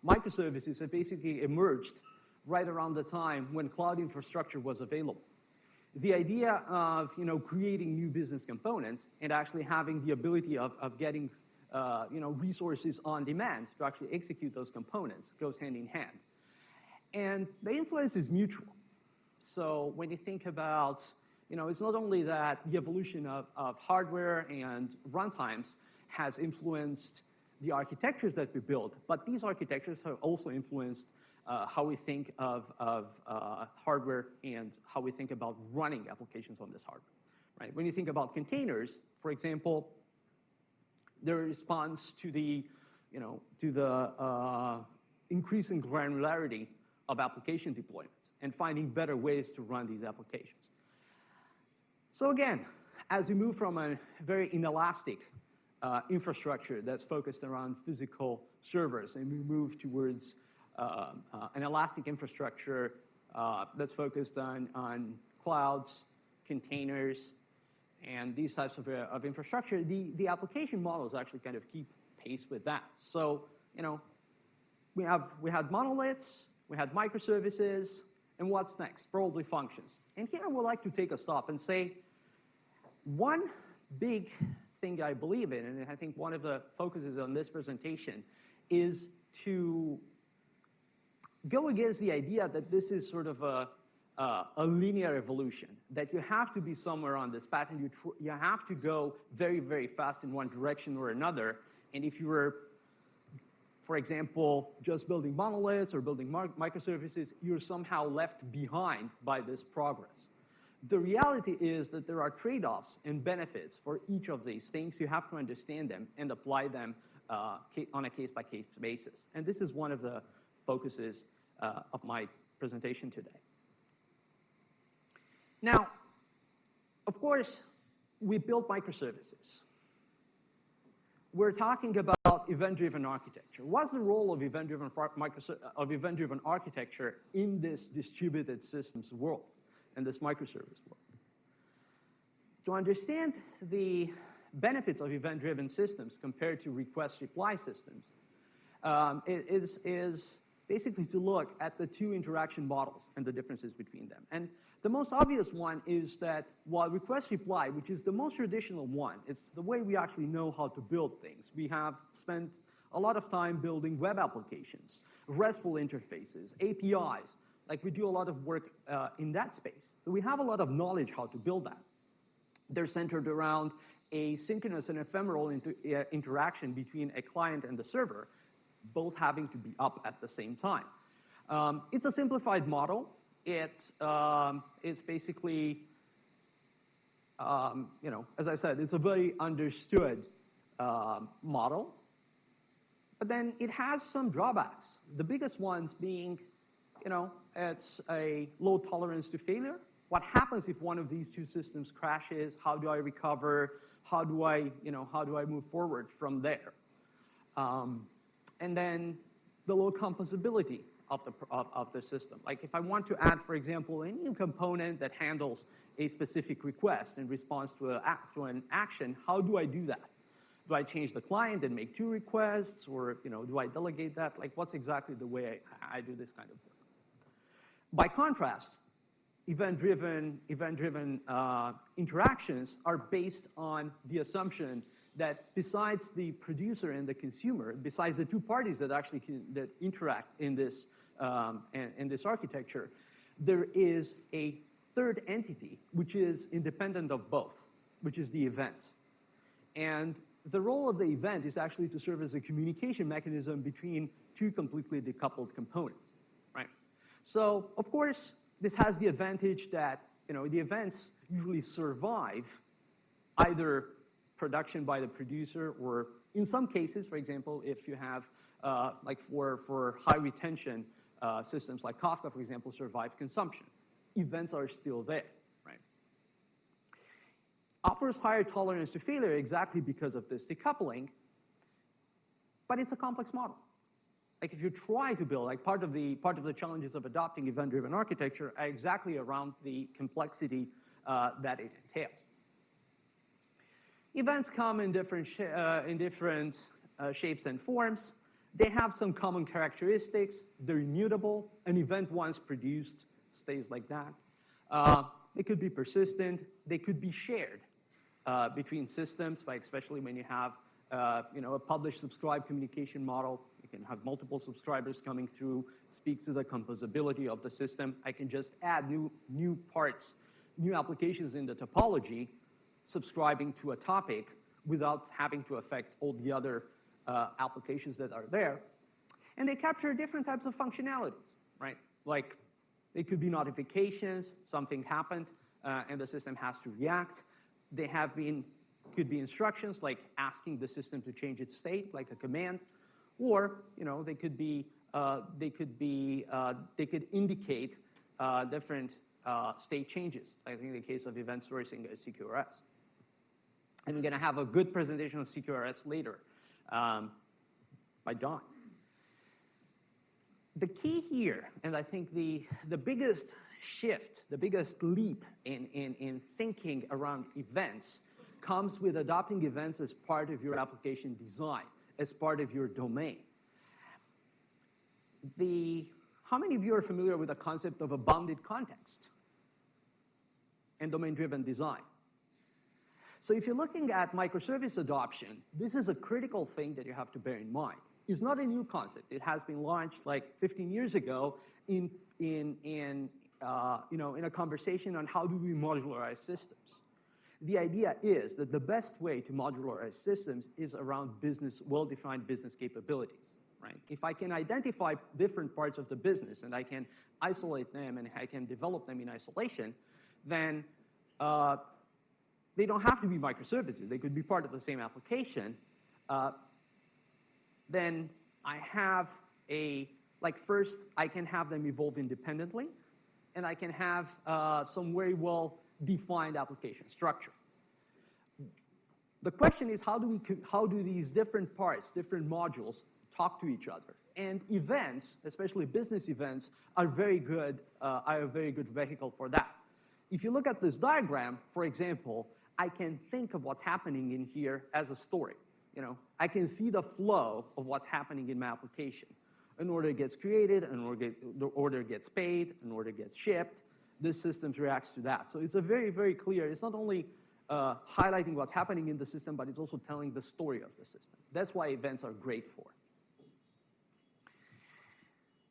microservices have basically emerged right around the time when cloud infrastructure was available. The idea of creating new business components and actually having the ability of getting resources on demand to actually execute those components goes hand in hand. And the influence is mutual. So when you think about, it's not only that the evolution of hardware and runtimes has influenced the architectures that we build, but these architectures have also influenced how we think of hardware and how we think about running applications on this hardware, right? When you think about containers, for example, their response to the increasing granularity of application deployments and finding better ways to run these applications. So again, as we move from a very inelastic infrastructure that's focused around physical servers, and we move towards an elastic infrastructure that's focused on clouds, containers, and these types of infrastructure, the application models actually kind of keep pace with that. So, we had monoliths, we had microservices, and what's next? Probably functions. And here I would like to take a stop and say, one big thing I believe in, and I think one of the focuses on this presentation, is to go against the idea that this is sort of a linear evolution, that you have to be somewhere on this path, and you have to go very, very fast in one direction or another. And if you were, for example, just building monoliths or building microservices, you're somehow left behind by this progress. The reality is that there are trade-offs and benefits for each of these things. You have to understand them and apply them on a case-by-case basis. And this is one of the focuses of my presentation today. Now, of course, we built microservices. We're talking about event-driven architecture. What's the role of event-driven architecture in this distributed systems world, in this microservice world? To understand the benefits of event-driven systems compared to request-reply systems, is basically to look at the two interaction models and the differences between them. And the most obvious one is that while request-reply, which is the most traditional one, it's the way we actually know how to build things. We have spent a lot of time building web applications, RESTful interfaces, APIs. Like, we do a lot of work in that space. So we have a lot of knowledge how to build that. They're centered around a synchronous and ephemeral interaction between a client and the server, both having to be up at the same time. It's a simplified model. It's basically, as I said, it's a very understood model. But then it has some drawbacks. The biggest ones being, it's a low tolerance to failure. What happens if one of these two systems crashes? How do I recover? How do I move forward from there? And then the low composability of the system. Like, if I want to add, for example, a new component that handles a specific request in response to an action, how do I do that? Do I change the client and make two requests, or do I delegate that? Like, what's exactly the way I do this kind of work? By contrast, event-driven interactions are based on the assumption that besides the producer and the consumer, besides the two parties that actually that interact in this architecture, there is a third entity which is independent of both, which is the event. And the role of the event is actually to serve as a communication mechanism between two completely decoupled components, right? So, of course, this has the advantage that the events usually survive either production by the producer, or in some cases, for example, if you have like for high retention systems like Kafka, for example, survive consumption. Events are still there, right? Offers higher tolerance to failure exactly because of this decoupling, but it's a complex model. Like, if you try to build, like, part of the challenges of adopting event-driven architecture are exactly around the complexity that it entails. Events come in different shapes and forms. They have some common characteristics. They're immutable. An event once produced stays like that. They could be persistent. They could be shared between systems, like especially when you have a publish-subscribe communication model. You can have multiple subscribers coming through, speaks to the composability of the system. I can just add new parts, new applications in the topology, subscribing to a topic without having to affect all the other applications that are there. And they capture different types of functionalities, right? Like, they could be notifications, something happened, and the system has to react. They could be instructions, like asking the system to change its state, like a command. Or, they could be they could indicate different state changes. I think in the case of event sourcing as Cqrs. And we're going to have a good presentation of Cqrs later by Don. The key here, and I think the biggest shift, the biggest leap in thinking around events comes with adopting events as part of your application design, as part of your domain. How many of you are familiar with the concept of a bounded context and domain-driven design? So if you're looking at microservice adoption, this is a critical thing that you have to bear in mind. It's not a new concept. It has been launched like 15 years ago in a conversation on how do we modularize systems. The idea is that the best way to modularize systems is around well-defined business capabilities. Right? If I can identify different parts of the business and I can isolate them and I can develop them in isolation, then they don't have to be microservices. They could be part of the same application. Then I have first I can have them evolve independently, and I can have some very well-defined application structure. The question is, how do these different parts, different modules, talk to each other? And events, especially business events, are a very good vehicle for that. If you look at this diagram, for example, I can think of what's happening in here as a story. I can see the flow of what's happening in my application. An order gets created, the order gets paid, an order gets shipped. This system reacts to that. So it's a very, very clear. It's not only highlighting what's happening in the system, but it's also telling the story of the system. That's why events are great for.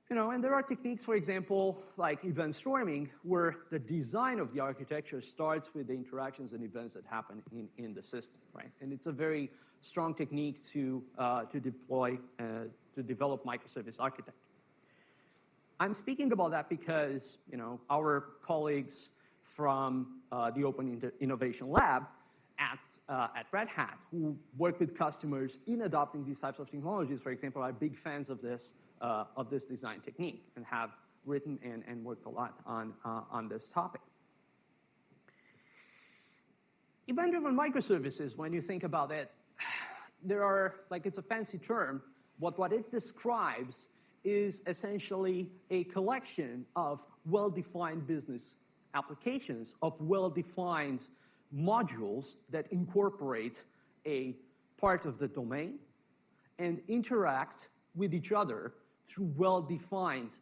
And there are techniques, for example, like event storming, where the design of the architecture starts with the interactions and events that happen in the system, right? And it's a very strong technique to deploy, to develop microservice architecture. I'm speaking about that because, our colleagues from the Open Innovation Lab at Red Hat, who work with customers in adopting these types of technologies, for example, are big fans of this design technique and have written and worked a lot on this topic. Event-driven microservices, when you think about it, it's a fancy term, but what it describes is essentially a collection of well-defined business applications, of well-defined modules that incorporate a part of the domain and interact with each other through well-defined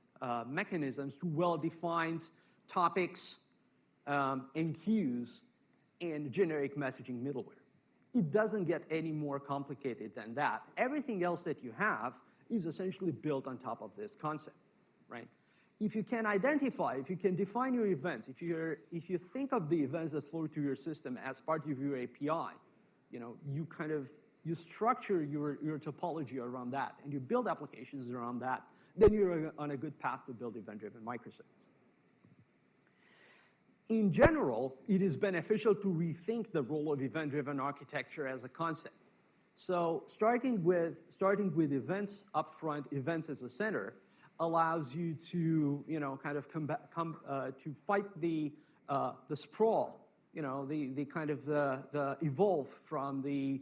mechanisms, through well-defined topics and queues and generic messaging middleware. It doesn't get any more complicated than that. Everything else that you have is essentially built on top of this concept, right? If you can identify, if you can define your events, if you think of the events that flow through your system as part of your API, you structure your topology around that, and you build applications around that, then you're on a good path to build event-driven microservices. In general, it is beneficial to rethink the role of event-driven architecture as a concept. So starting with events up front, events as a center, allows you to to fight the sprawl, the evolve from the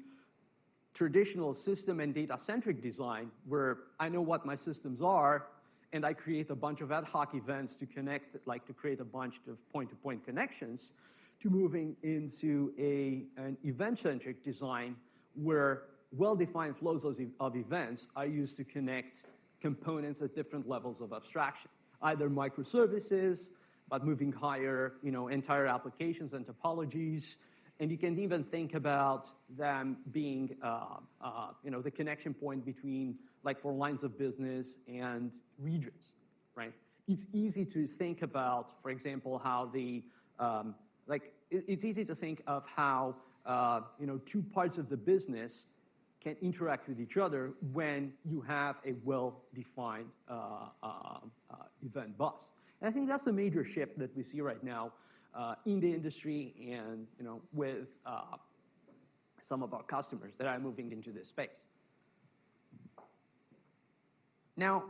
traditional system and data-centric design, where I know what my systems are, and I create a bunch of ad hoc events to connect, to create a bunch of point-to-point connections, to moving into an event-centric design where well-defined flows of events are used to connect components at different levels of abstraction, either microservices, but moving higher, entire applications and topologies. And you can even think about them being, the connection point between, for lines of business and regions, right? It's easy to think about, for example, how it's easy to think of how, two parts of the business can interact with each other when you have a well-defined event bus. And I think that's a major shift that we see right now in the industry and with some of our customers that are moving into this space. Now,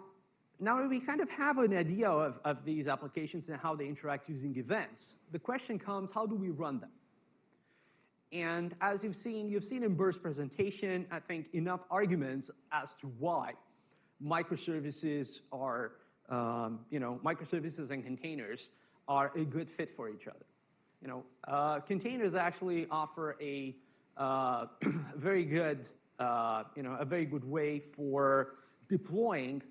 Now we kind of have an idea of these applications and how they interact using events. The question comes, how do we run them? And as you've seen in Burr's presentation, I think enough arguments as to why microservices are, microservices and containers are a good fit for each other. Containers actually offer a very good, a very good way for deploying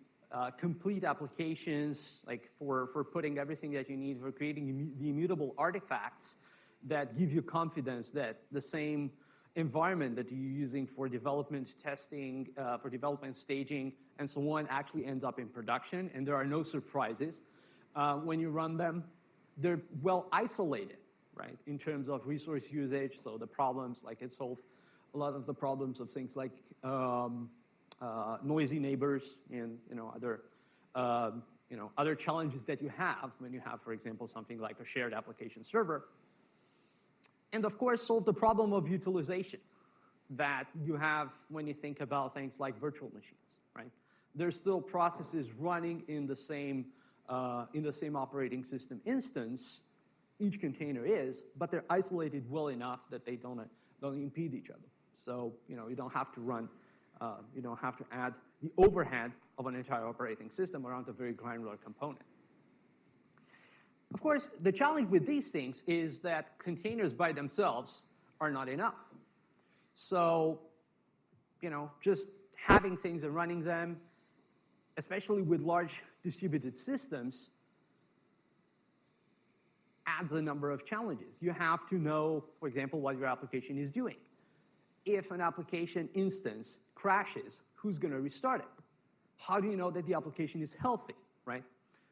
complete applications, like for putting everything that you need, for creating the immutable artifacts that give you confidence that the same environment that you're using for development, testing, for development, staging, and so on actually ends up in production, and there are no surprises when you run them. They're well isolated, right, in terms of resource usage, so the problems, like it solved a lot of the problems of things like noisy neighbors and other challenges that you have when you have, for example, something like a shared application server. And of course, solve the problem of utilization that you have when you think about things like virtual machines, right? There's still processes running in the same operating system instance. Each container is, but they're isolated well enough that they don't impede each other. So you don't have to run, you don't have to add the overhead of an entire operating system around a very granular component. Of course, the challenge with these things is that containers by themselves are not enough. So, just having things and running them, especially with large distributed systems, adds a number of challenges. You have to know, for example, what your application is doing. If an application instance crashes, who's going to restart it? How do you know that the application is healthy, right?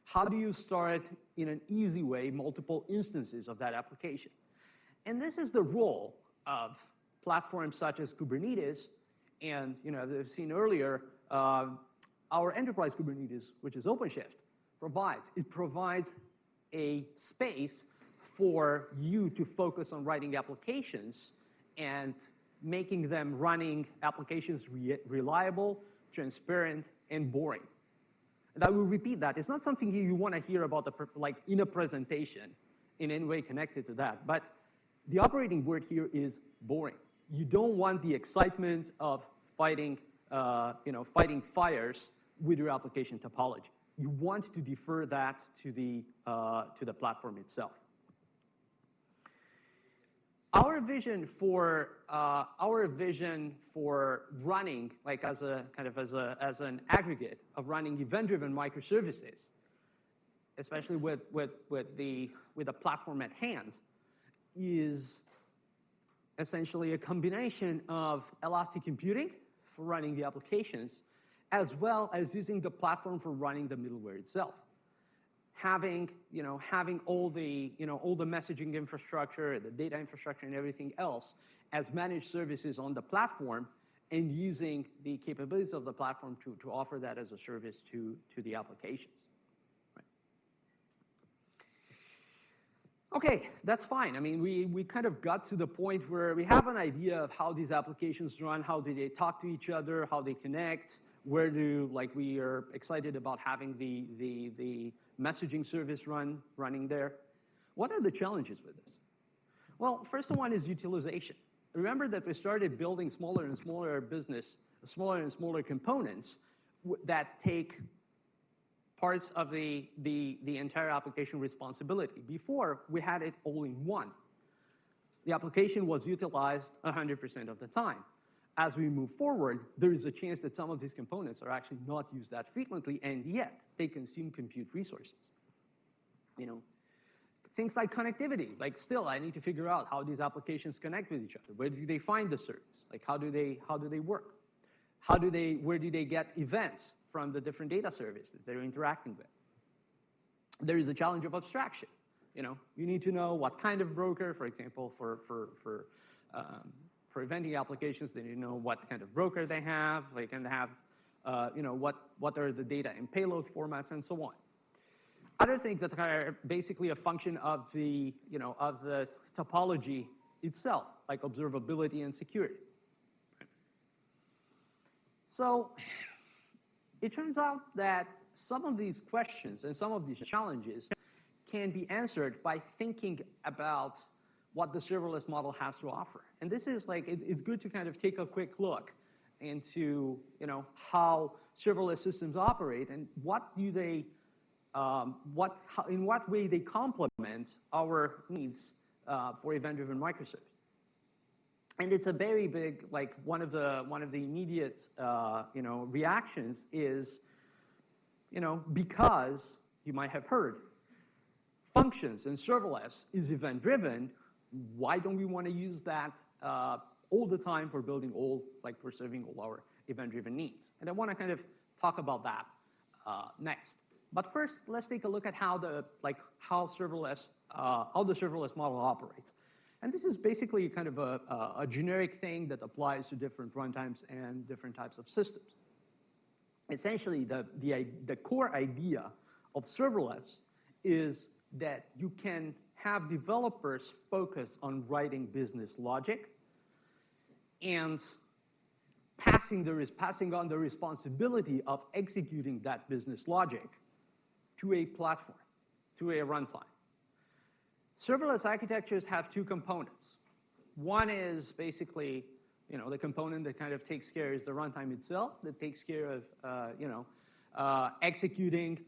How do you start in an easy way multiple instances of that application? And this is the role of platforms such as Kubernetes, and as I've seen earlier, our enterprise Kubernetes, which is OpenShift, provides. It provides a space for you to focus on writing applications and making them running applications reliable, transparent, and boring. And I will repeat that. It's not something you want to hear about like in a presentation in any way connected to that. But the operating word here is boring. You don't want the excitement of fighting fires with your application topology. You want to defer that to the platform itself. Our vision for running, like as an aggregate of running event-driven microservices, especially with the platform at hand, is essentially a combination of elastic computing for running the applications, as well as using the platform for running the middleware itself. Having all the messaging infrastructure, the data infrastructure, and everything else as managed services on the platform, and using the capabilities of the platform to offer that as a service to the applications. Right. Okay, that's fine. I mean, we kind of got to the point where we have an idea of how these applications run, how do they talk to each other, how they connect, we are excited about having the messaging service running there. What are the challenges with this? Well, first one is utilization. Remember that we started building smaller and smaller components that take parts of the entire application responsibility. Before, we had it all in one. The application was utilized 100% of the time. As we move forward, there is a chance that some of these components are actually not used that frequently, and yet they consume compute resources. Things like connectivity. Like, still, I need to figure out how these applications connect with each other. Where do they find the service? Like, how do they work? Where do they get events from the different data services they're interacting with? There is a challenge of abstraction. You need to know what kind of broker, for example, for eventing applications, they need to know what kind of broker they have. They can have, what are the data and payload formats, and so on. Other things that are basically a function of the topology itself, like observability and security. So it turns out that some of these questions and some of these challenges can be answered by thinking about what the serverless model has to offer. And this is like, it's good to kind of take a quick look into, how serverless systems operate and what do they, in what way they complement our needs for event-driven microservices. And it's a very big, like one of the immediate, reactions is, because you might have heard, functions and serverless is event-driven. Why don't we want to use that all the time for building for serving all our event-driven needs? And I want to kind of talk about that next. But first, let's take a look at how the serverless model operates. And this is basically kind of a generic thing that applies to different runtimes and different types of systems. Essentially, the core idea of serverless is that you can have developers focus on writing business logic and passing on the responsibility of executing that business logic to a platform, to a runtime. Serverless architectures have two components. One is basically, the component that kind of takes care is the runtime itself, that takes care of, executing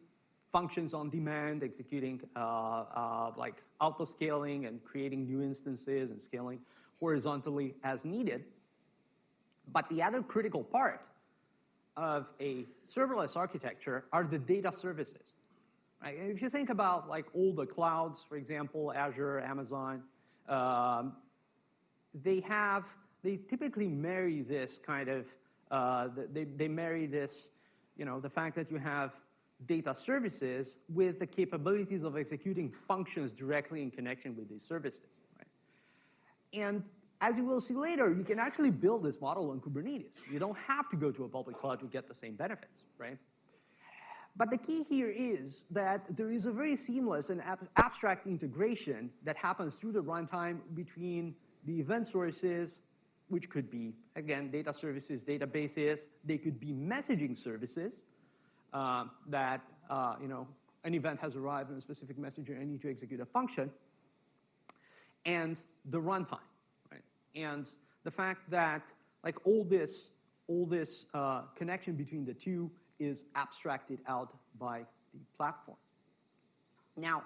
functions on demand, executing like auto-scaling and creating new instances and scaling horizontally as needed. But the other critical part of a serverless architecture are the data services. Right? And if you think about like all the clouds, for example, Azure, Amazon, they typically marry this kind of, they marry this, the fact that you have data services with the capabilities of executing functions directly in connection with these services. Right? And as you will see later, you can actually build this model on Kubernetes. You don't have to go to a public cloud to get the same benefits, right? But the key here is that there is a very seamless and abstract integration that happens through the runtime between the event sources, which could be, again, data services, databases. They could be messaging services that, an event has arrived in a specific messenger, I need to execute a function, and the runtime, right? And the fact that, like, all this connection between the two is abstracted out by the platform. Now,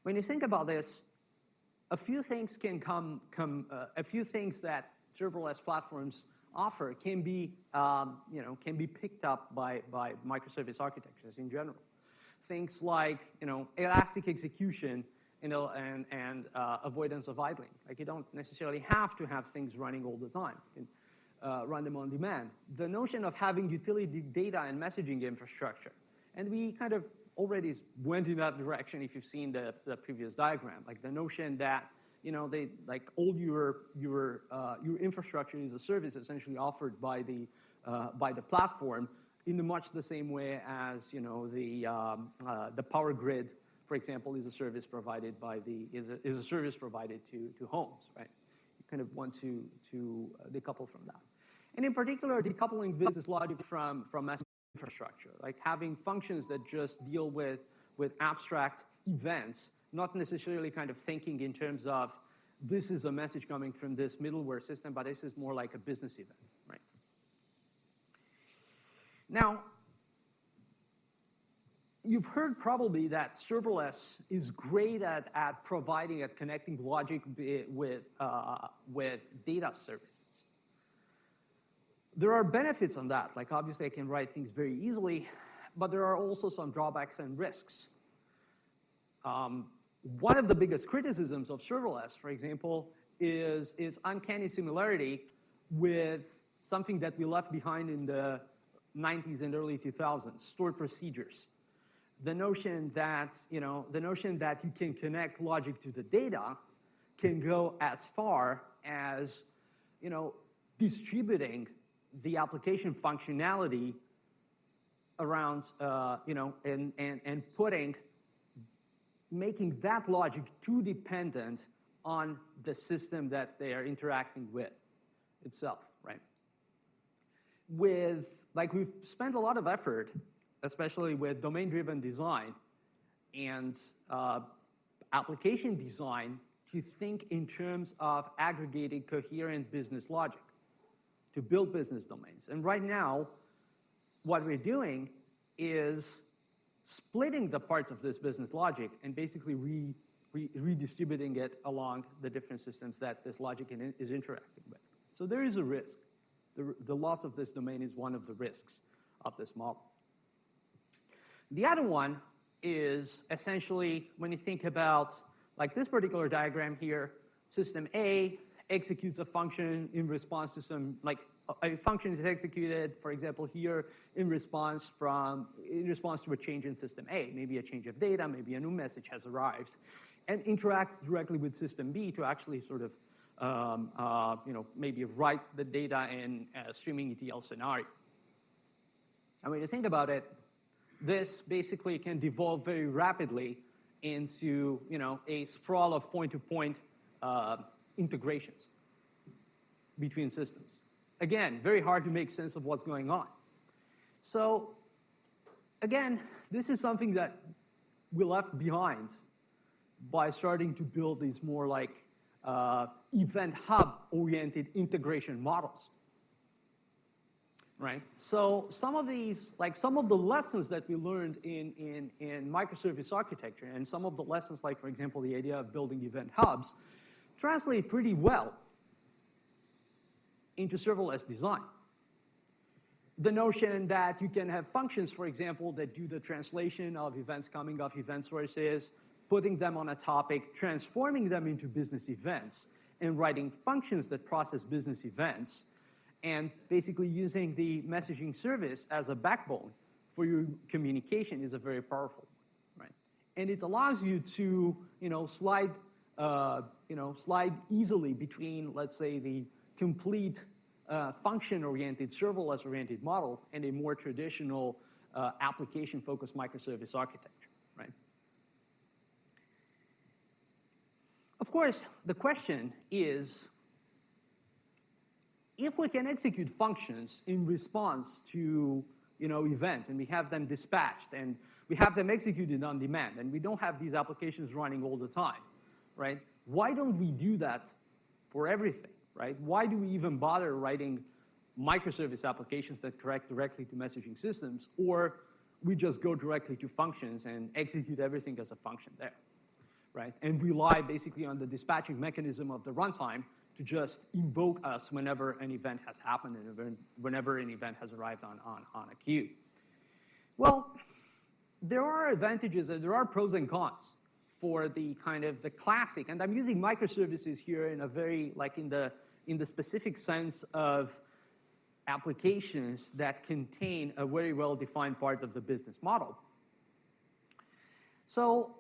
when you think about this, a few things can a few things that serverless platforms offer can be picked up by microservice architectures in general. Things like, elastic execution, and avoidance of idling. Like, you don't necessarily have to have things running all the time. You can run them on demand. The notion of having utility data and messaging infrastructure. And we kind of already went in that direction if you've seen the previous diagram. Like the notion that, all your infrastructure is a service essentially offered by the platform in much the same way as, the power grid, for example, is a service provided to homes, right? Kind of want to decouple from that. And in particular, decoupling business logic from message infrastructure, like having functions that just deal with abstract events, not necessarily kind of thinking in terms of this is a message coming from this middleware system, but this is more like a business event, right? Now, you've heard probably that serverless is great at connecting logic with data services. There are benefits on that. Like, obviously, I can write things very easily, but there are also some drawbacks and risks. One of the biggest criticisms of serverless, for example, is uncanny similarity with something that we left behind in the 90s and early 2000s, stored procedures. The notion that you can connect logic to the data can go as far as, distributing the application functionality around, and making that logic too dependent on the system that they are interacting with itself, right? We've spent a lot of effort especially with domain-driven design and application design, to think in terms of aggregated coherent business logic to build business domains. And right now, what we're doing is splitting the parts of this business logic and basically redistributing it along the different systems that this logic is interacting with. So there is a risk. The loss of this domain is one of the risks of this model. The other one is essentially when you think about like this particular diagram here, system A executes a function in response to some, like a function is executed, for example, here in response to a change in system A, maybe a change of data, maybe a new message has arrived, and interacts directly with system B to actually sort of, maybe write the data in a streaming ETL scenario. And when you think about it, this basically can devolve very rapidly into, a sprawl of point-to-point integrations between systems. Again, very hard to make sense of what's going on. So again, this is something that we left behind by starting to build these more like event hub-oriented integration models. Right? So some of these, like some of the lessons that we learned in microservice architecture and some of the lessons, like for example, the idea of building event hubs, translate pretty well into serverless design. The notion that you can have functions, for example, that do the translation of events coming off event sources, putting them on a topic, transforming them into business events, and writing functions that process business events, and basically using the messaging service as a backbone for your communication is a very powerful one, right? And it allows you to, slide easily between, let's say, the complete function-oriented, serverless-oriented model and a more traditional application-focused microservice architecture, right? Of course, the question is, if we can execute functions in response to events and we have them dispatched and we have them executed on demand and we don't have these applications running all the time, right? Why don't we do that for everything, right? Why do we even bother writing microservice applications that connect directly to messaging systems, or we just go directly to functions and execute everything as a function there, right? And rely basically on the dispatching mechanism of the runtime to just invoke us whenever an event has happened and whenever an event has arrived on a queue. Well, there are advantages and there are pros and cons for the kind of the classic, and I'm using microservices here in a very, like in the specific sense of applications that contain a very well-defined part of the business model. So,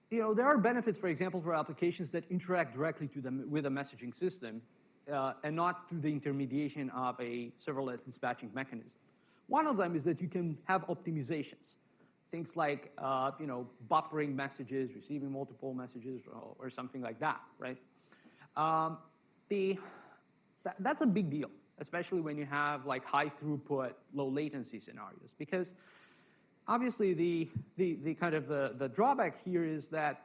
there are benefits, for example, for applications that interact directly with a messaging system and not through the intermediation of a serverless dispatching mechanism. One of them is that you can have optimizations. Things like, buffering messages, receiving multiple messages, or something like that, right? That's a big deal, especially when you have like high throughput, low latency scenarios, because obviously the kind of the drawback here is that,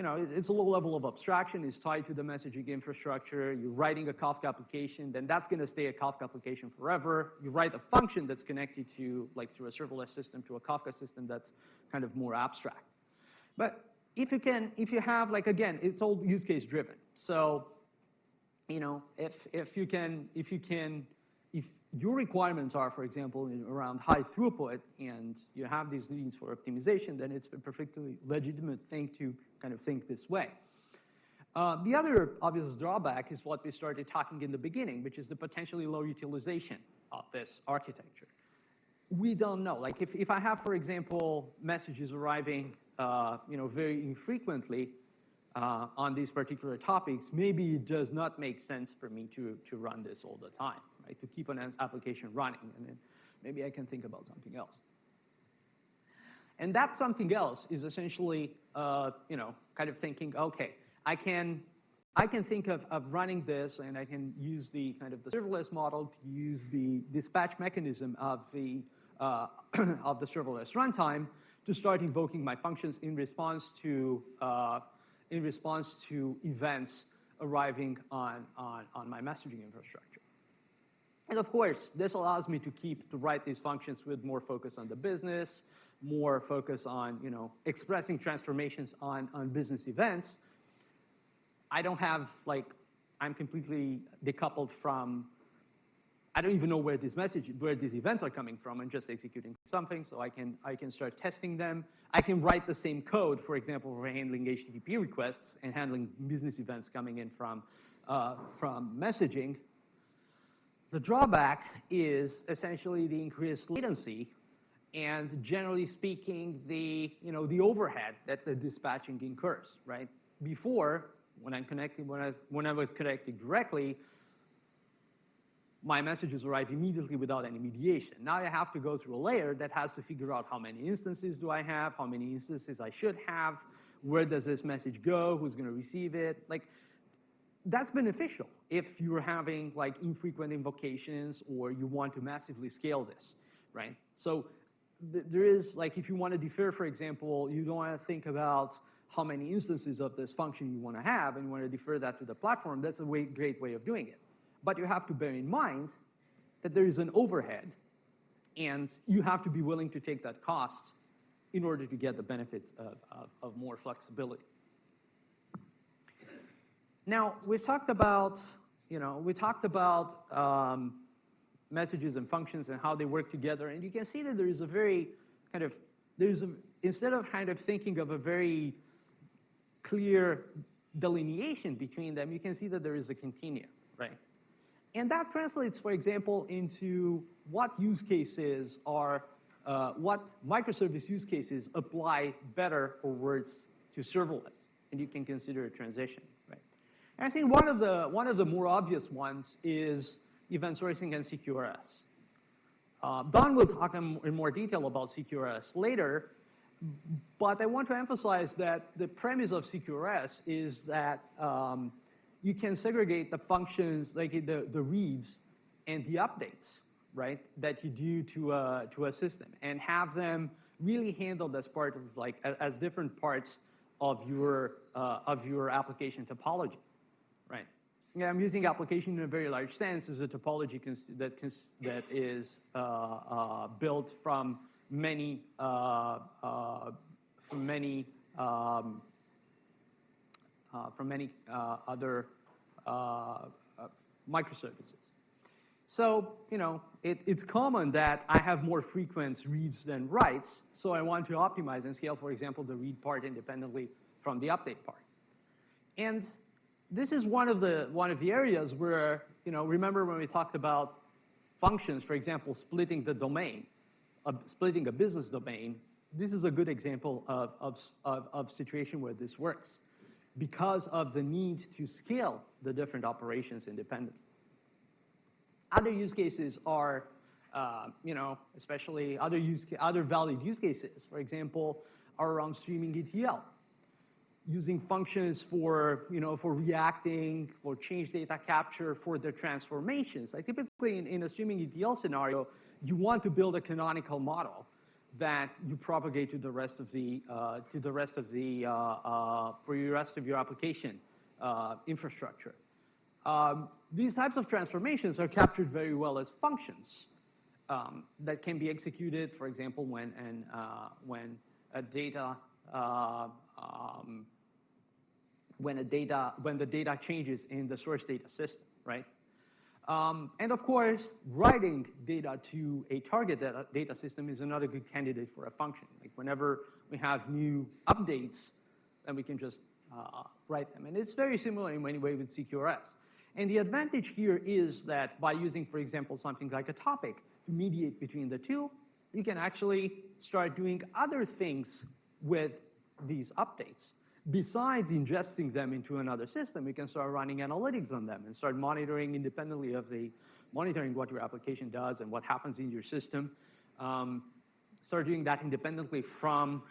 it's a low level of abstraction, it's tied to the messaging infrastructure. You're writing a Kafka application, then that's going to stay a Kafka application forever. You write a function that's connected to, like through a serverless system, to a Kafka system that's kind of more abstract. But if you have, like, again, it's all use case driven. So, if your requirements are, for example, around high throughput and you have these needs for optimization, then it's a perfectly legitimate thing to kind of think this way. The other obvious drawback is what we started talking in the beginning, which is the potentially low utilization of this architecture. We don't know. Like if I have, for example, messages arriving very infrequently on these particular topics, maybe it does not make sense for me to run this all the time, right? To keep an application running, and then maybe I can think about something else. And that something else is essentially, kind of thinking, okay, I can think of running this, and I can use the kind of the serverless model to use the dispatch mechanism of the of the serverless runtime to start invoking my functions in response to events arriving on my messaging infrastructure. And of course, this allows me to write these functions with more focus on the business, more focus on expressing transformations on business events. I don't have I'm completely decoupled from. I don't even know where these events are coming from. I'm just executing something, so I can start testing them. I can write the same code, for example, for handling HTTP requests and handling business events coming in from messaging. The drawback is essentially the increased latency, and generally speaking, the overhead that the dispatching incurs. Right before, when I was connecting directly, my messages arrive immediately without any mediation. Now I have to go through a layer that has to figure out how many instances do I have, how many instances I should have, where does this message go, who's going to receive it. That's beneficial if you're having infrequent invocations or you want to massively scale this, right? So there is, if you want to defer, for example, you don't want to think about how many instances of this function you want to have, and you want to defer that to the platform. That's a great way of doing it. But you have to bear in mind that there is an overhead, and you have to be willing to take that cost in order to get the benefits of more flexibility. Now, we've talked about, messages and functions and how they work together, and you can see that there is a very instead of thinking of a very clear delineation between them, you can see that there is a continuum, right? And that translates, for example, into what use cases are, what microservice use cases apply better or worse to serverless, and you can consider a transition, right? And I think one of the more obvious ones is event sourcing and Cqrs. Don will talk in more detail about Cqrs later, but I want to emphasize that the premise of Cqrs is that you can segregate the functions, like the reads and the updates, right, that you do to a system, and have them really handled as part of as different parts of your application topology, right? Yeah, I'm using application in a very large sense as a topology that is built from many other microservices. So it's common that I have more frequent reads than writes. So I want to optimize and scale, for example, the read part independently from the update part. And this is one of the areas where, remember when we talked about functions, for example, splitting the domain, splitting a business domain. This is a good example of situation where this works, because of the need to scale the different operations independently. Other use cases are, especially other valid use cases, for example, are around streaming ETL, using functions for reacting, for change data capture, for their transformations. Typically in a streaming ETL scenario, you want to build a canonical model that you propagate to the rest of your application infrastructure. These types of transformations are captured very well as functions that can be executed, for example, when the data changes in the source data system, right? And of course, writing data to a target data system is another good candidate for a function. Whenever we have new updates, then we can just write them. And it's very similar in many ways with Cqrs. And the advantage here is that by using, for example, something like a topic to mediate between the two, you can actually start doing other things with these updates. Besides ingesting them into another system, you can start running analytics on them and start monitoring independently monitoring what your application does and what happens in your system. Start doing that independently from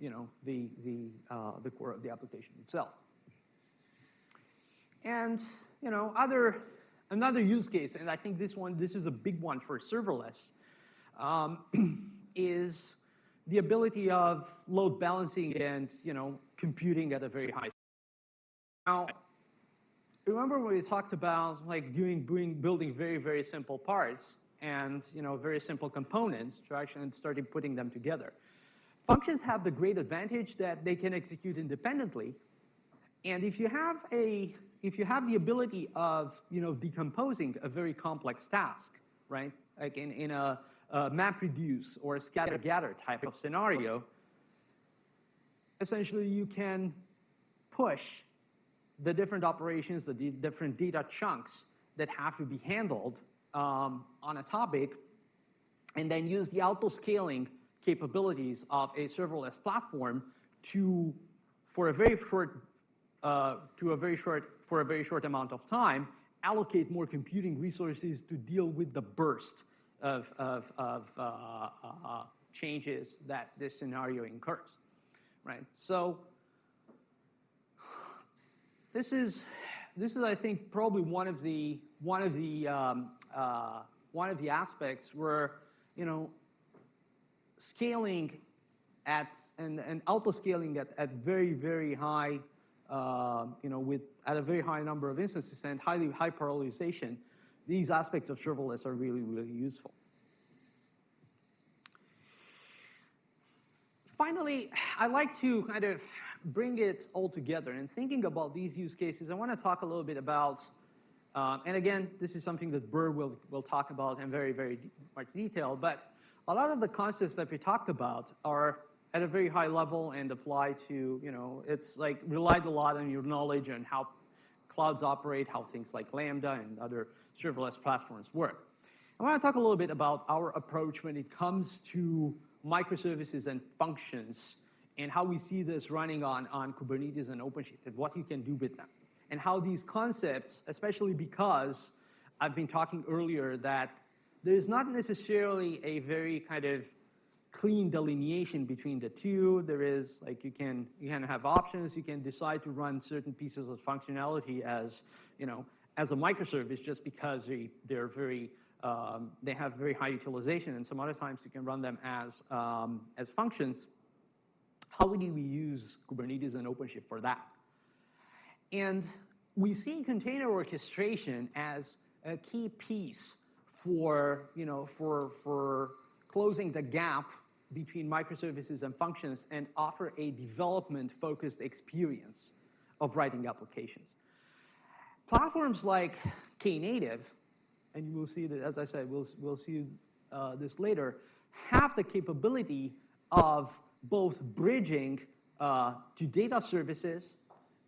the core of the application itself. And another use case, and I think this is a big one for serverless, is the ability of load balancing and computing at a very high. Now, remember when we talked about like building very, very simple parts and very simple components to actually start putting them together. Functions have the great advantage that they can execute independently, and if you have the ability of decomposing a very complex task, right? Like in a MapReduce or a scatter-gather type of scenario, essentially you can push the different operations, the different data chunks that have to be handled on a topic, and then use the auto-scaling capabilities of a serverless platform for a very short amount of time, allocate more computing resources to deal with the burst of changes that this scenario incurs, right? So this is I think probably one of the aspects where scaling and auto-scaling at very, very high at a very high number of instances and high parallelization, these aspects of serverless are really, really useful. Finally, I'd like to kind of bring it all together. And thinking about these use cases, I want to talk a little bit about, and again, this is something that Burr will talk about in very, very much detail, but a lot of the concepts that we talked about are at a very high level and apply to, it's like relied a lot on your knowledge on how clouds operate, how things like Lambda and other serverless platforms work. I want to talk a little bit about our approach when it comes to microservices and functions and how we see this running on Kubernetes and OpenShift and what you can do with them. And how these concepts, especially because I've been talking earlier that there's not necessarily a very kind of clean delineation between the two. There is, like, you can have options. You can decide to run certain pieces of functionality as a microservice just because they're very they have very high utilization, and some other times you can run them as functions. How do we use Kubernetes and OpenShift for that? And we see container orchestration as a key piece for closing the gap between microservices and functions and offer a development-focused experience of writing applications. Platforms like Knative, and you will see that, as I said, we'll see this later, have the capability of both bridging to data services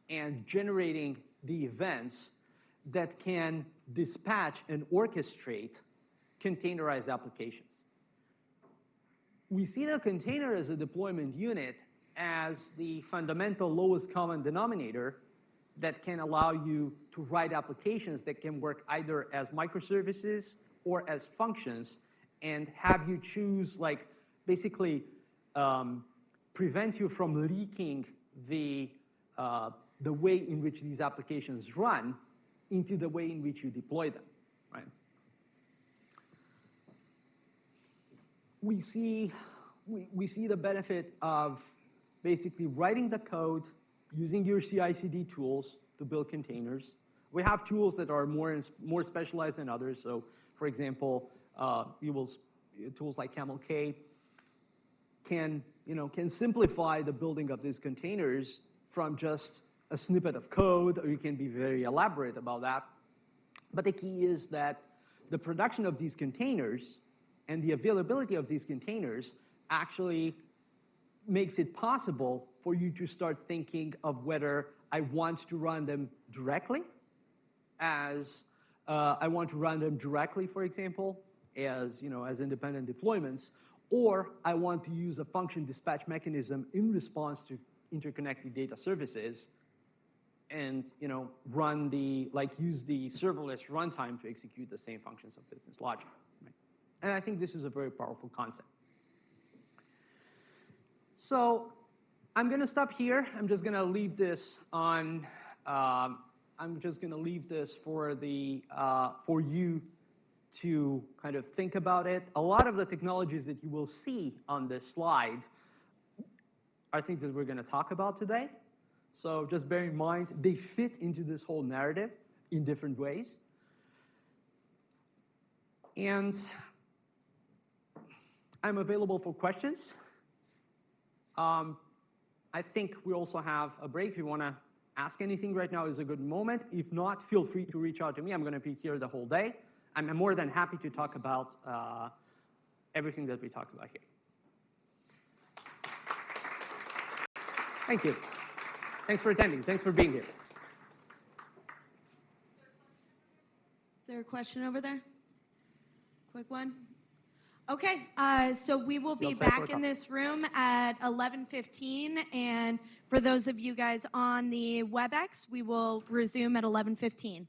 and generating the events that can dispatch and orchestrate containerized applications. We see the container as a deployment unit as the fundamental lowest common denominator that can allow you to write applications that can work either as microservices or as functions and have you choose, like, basically prevent you from leaking the way in which these applications run into the way in which you deploy them, right? We see the benefit of basically writing the code, using your CI/CD tools to build containers. We have tools that are more specialized than others. So, for example, tools like CamelK can simplify the building of these containers from just a snippet of code, or you can be very elaborate about that. But the key is that the production of these containers and the availability of these containers actually makes it possible for you to start thinking of whether I want to run them directly for example, as independent deployments, or I want to use a function dispatch mechanism in response to interconnected data services and use the serverless runtime to execute the same functions of business logic. Right? And I think this is a very powerful concept. So I'm going to stop here. I'm just going to leave this for you to kind of think about it. A lot of the technologies that you will see on this slide are things that we're going to talk about today. So just bear in mind, they fit into this whole narrative in different ways. And I'm available for questions. I think we also have a break. If you want to ask anything right now is a good moment. If not, feel free to reach out to me. I'm going to be here the whole day. I'm more than happy to talk about everything that we talked about here. Thank you. Thanks for attending. Thanks for being here. Is there a question over there? Quick one. Okay, so we will be back in this room at 11:15, and for those of you guys on the WebEx, we will resume at 11:15.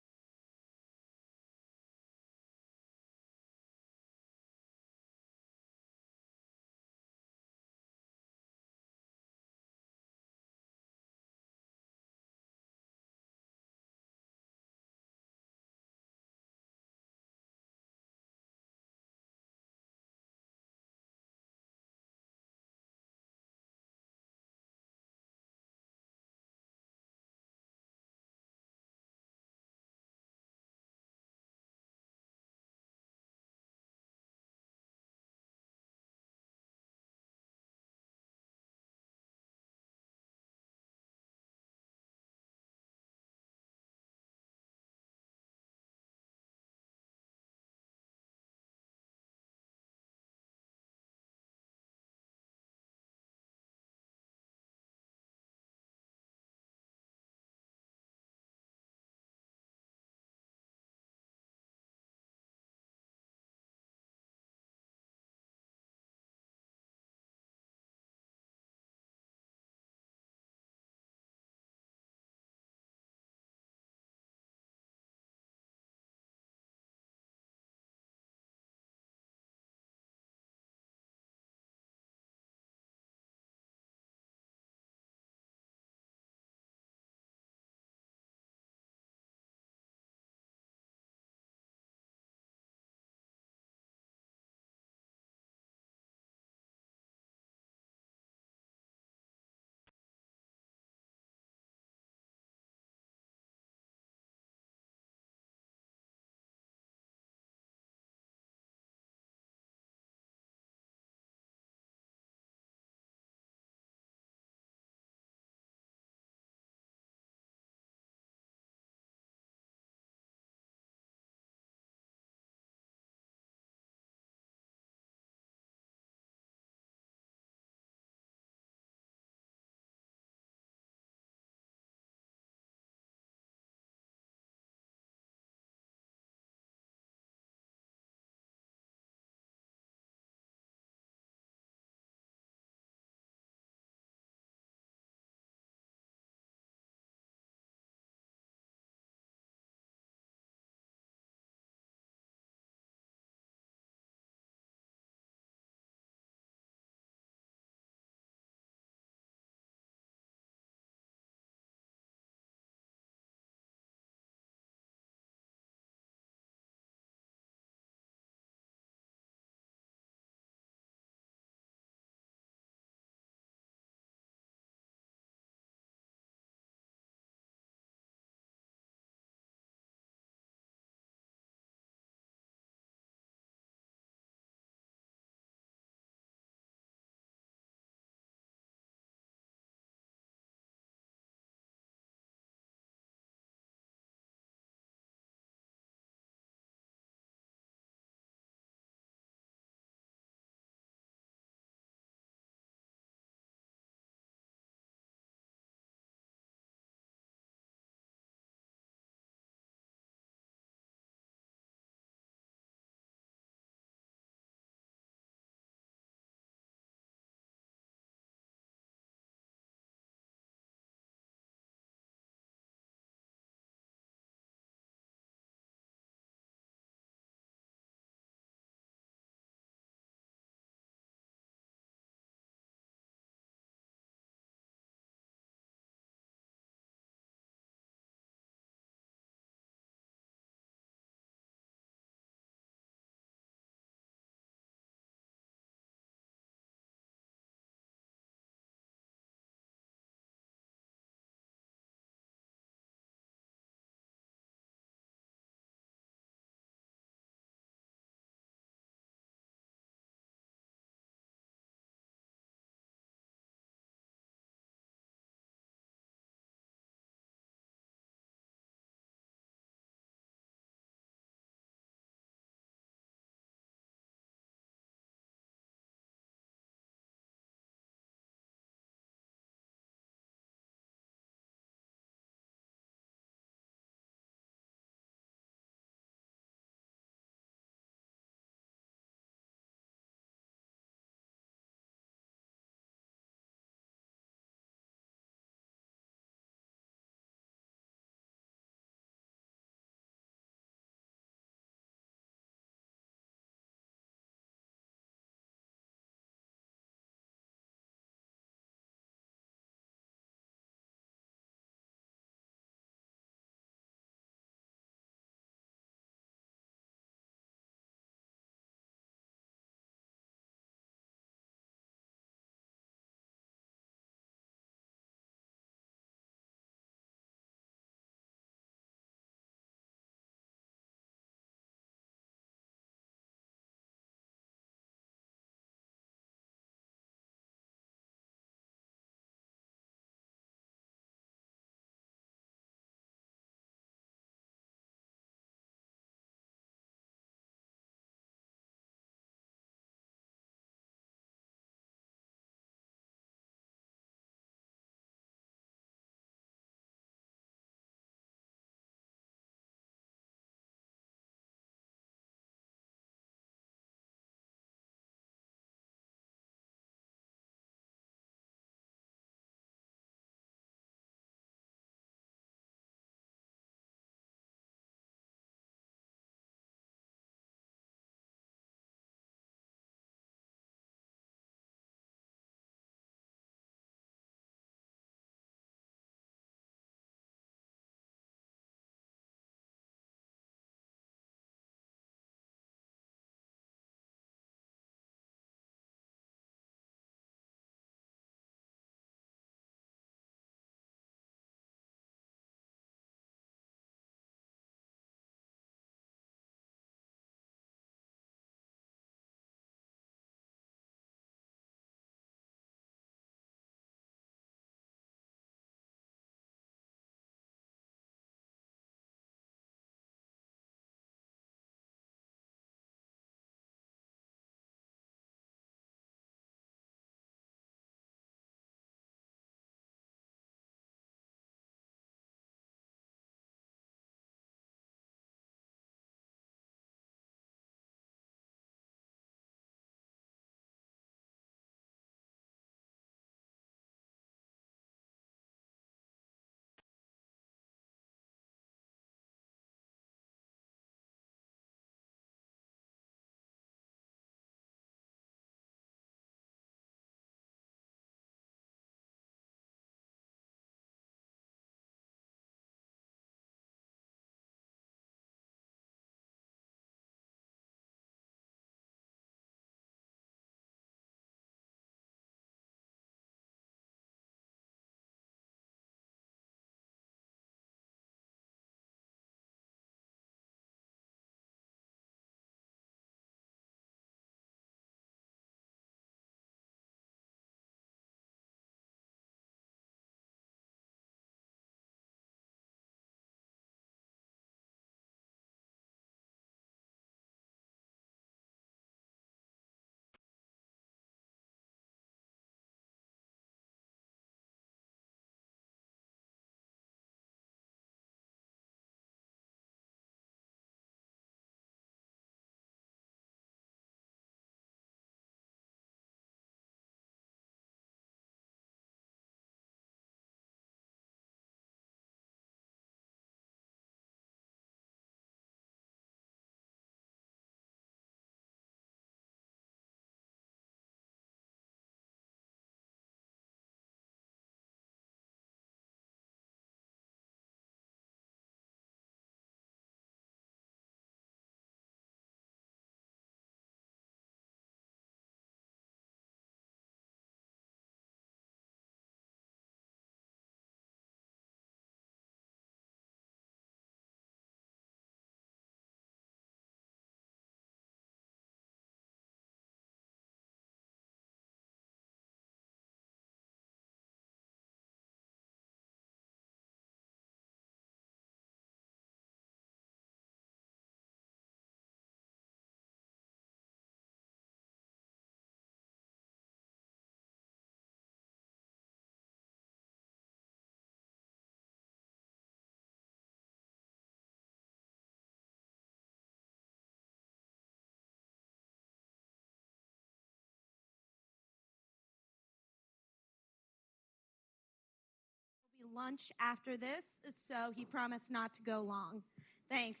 lunch after this, so he promised not to go long. Thanks.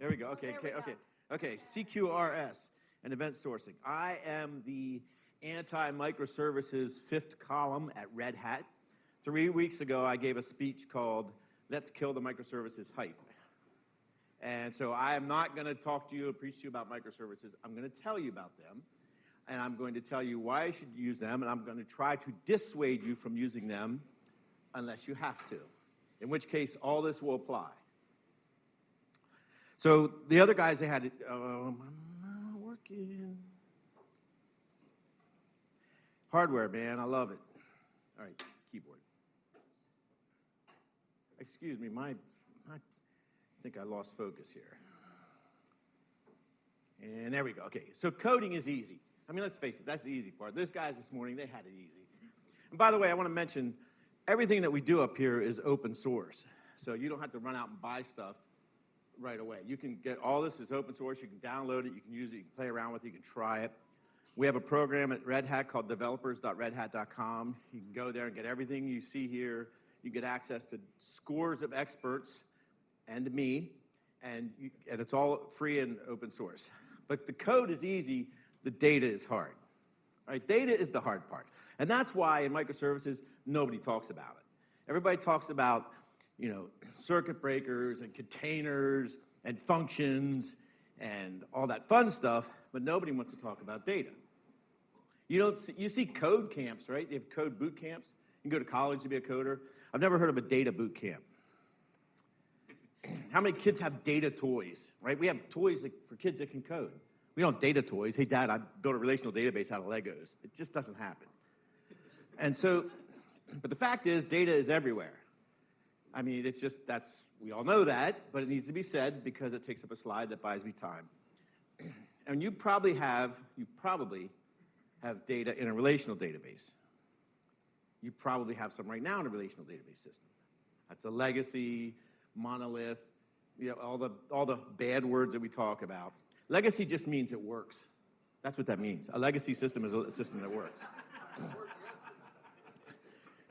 There we go. Okay, okay. CQRS and event sourcing. I am the anti-microservices fifth column at Red Hat. 3 weeks ago, I gave a speech called "Let's Kill the Microservices Hype." And so I am not going to talk to you and preach to you about microservices. I'm going to tell you about them, and I'm going to tell you why you should use them, and I'm going to try to dissuade you from using them unless you have to, in which case all this will apply. So the other guys, they had it, I'm not working. Hardware, man, I love it. All right, keyboard. Excuse me, I think I lost focus here. And there we go, okay. So coding is easy. I mean, let's face it, that's the easy part. Those guys this morning, they had it easy. And by the way, I want to mention, everything that we do up here is open source. So you don't have to run out and buy stuff right away. You can get all this is open source. You can download it. You can use it. You can play around with it. You can try it. We have a program at Red Hat called developers.redhat.com. You can go there and get everything you see here. You get access to scores of experts and me, and it's all free and open source. But the code is easy. The data is hard. Right? Data is the hard part. And that's why in microservices, nobody talks about it. Everybody talks about circuit breakers and containers and functions and all that fun stuff, but nobody wants to talk about data. You see code camps, right? They have code boot camps. You can go to college to be a coder. I've never heard of a data boot camp. How many kids have data toys, right? We have toys for kids that can code. We don't have data toys. Hey, Dad, I built a relational database out of Legos. It just doesn't happen. And so, but the fact is, data is everywhere. I mean, it's just, we all know that, but it needs to be said because it takes up a slide that buys me time. And you probably have data in a relational database. You probably have some right now in a relational database system. That's a legacy, monolith, all the bad words that we talk about. Legacy just means it works. That's what that means. A legacy system is a system that works.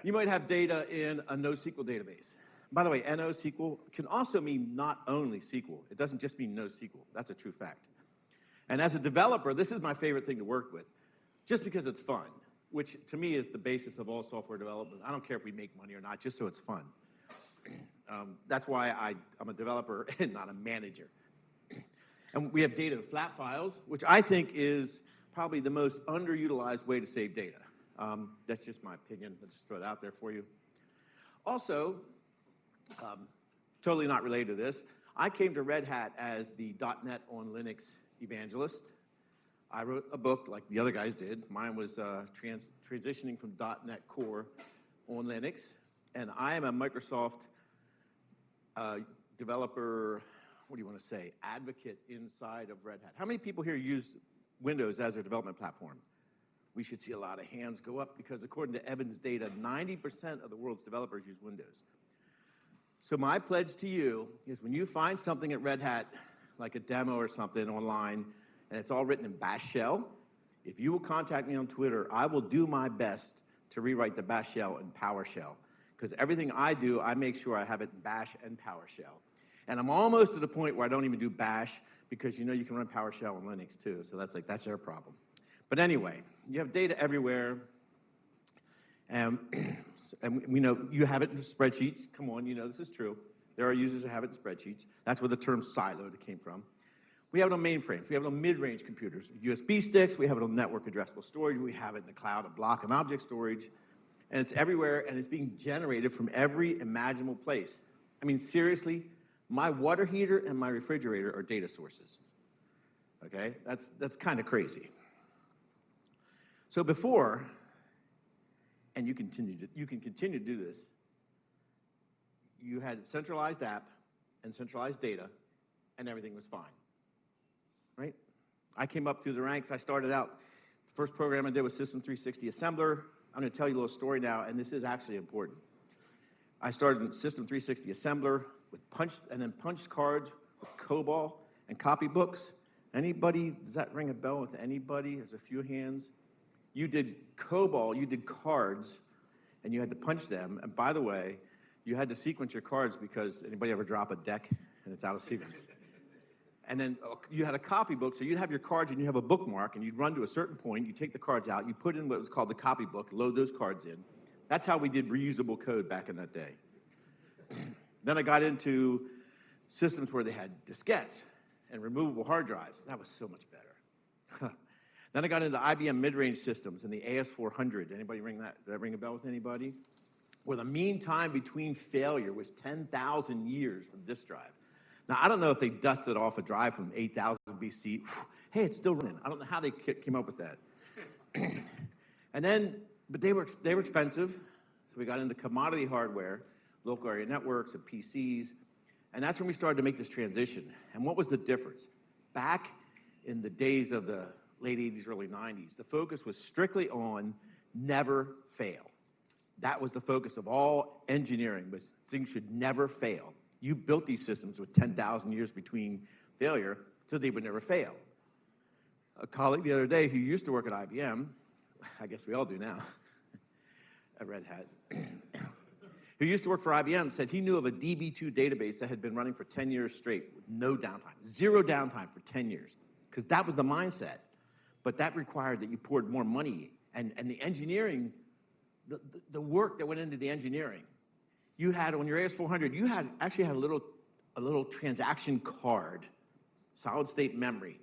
You might have data in a NoSQL database. By the way, NoSQL can also mean not only SQL. It doesn't just mean NoSQL. That's a true fact. And as a developer, this is my favorite thing to work with, just because it's fun, which to me is the basis of all software development. I don't care if we make money or not, just so it's fun. That's why I'm a developer and not a manager. And we have data in flat files, which I think is probably the most underutilized way to save data. That's just my opinion. Let's just throw it out there for you. Also, totally not related to this, I came to Red Hat as the .NET on Linux evangelist. I wrote a book like the other guys did. Mine was transitioning from .NET Core on Linux. And I am a Microsoft developer, what do you want to say, advocate inside of Red Hat. How many people here use Windows as their development platform? We should see a lot of hands go up because according to Evan's data, 90% of the world's developers use Windows. So my pledge to you is when you find something at Red Hat, like a demo or something online, and it's all written in Bash shell, if you will contact me on Twitter, I will do my best to rewrite the Bash shell in PowerShell. Because everything I do, I make sure I have it in Bash and PowerShell. And I'm almost to the point where I don't even do Bash because you can run PowerShell on Linux too. So that's their problem. But anyway, you have data everywhere. And we know you have it in spreadsheets. Come on, this is true. There are users that have it in spreadsheets. That's where the term siloed came from. We have it on mainframes. We have it on mid-range computers. USB sticks. We have it on network addressable storage. We have it in the cloud of block and object storage. And it's everywhere, and it's being generated from every imaginable place. I mean, seriously, my water heater and my refrigerator are data sources. Okay? That's kind of crazy. So before, and you can continue to do this, you had centralized app and centralized data and everything was fine, right? I came up through the ranks. I started out, first program I did was System 360 Assembler. I'm going to tell you a little story now, and this is actually important. I started in System 360 Assembler with punched cards with COBOL and copybooks. Anybody, does that ring a bell with anybody? There's a few hands. You did COBOL, you did cards, and you had to punch them. And by the way, you had to sequence your cards because anybody ever drop a deck and it's out of sequence? And then you had a copybook, so you'd have your cards and you have a bookmark, and you'd run to a certain point, you take the cards out, you put in what was called the copybook, load those cards in. That's how we did reusable code back in that day. Then I got into systems where they had diskettes and removable hard drives. That was so much better. Then I got into IBM mid-range systems and the AS400. Anybody ring that? Did that ring a bell with anybody? Where the mean time between failure was 10,000 years for the disk drive. Now, I don't know if they dusted off a drive from 8,000 BC. Hey, it's still running. I don't know how they came up with that. And then, but they were expensive, so we got into commodity hardware, local area networks and PCs, and that's when we started to make this transition. And what was the difference? Back in the days of the late 80s, early 90s, the focus was strictly on never fail. That was the focus of all engineering, was things should never fail. You built these systems with 10,000 years between failure, so they would never fail. A colleague the other day who used to work at IBM, I guess we all do now, at Red Hat, who used to work for IBM, said he knew of a DB2 database that had been running for 10 years straight with no downtime, zero downtime for 10 years, because that was the mindset. But that required that you poured more money, and the engineering, the work that went into the engineering. You had, on your AS400, you actually had a little transaction card, solid state memory,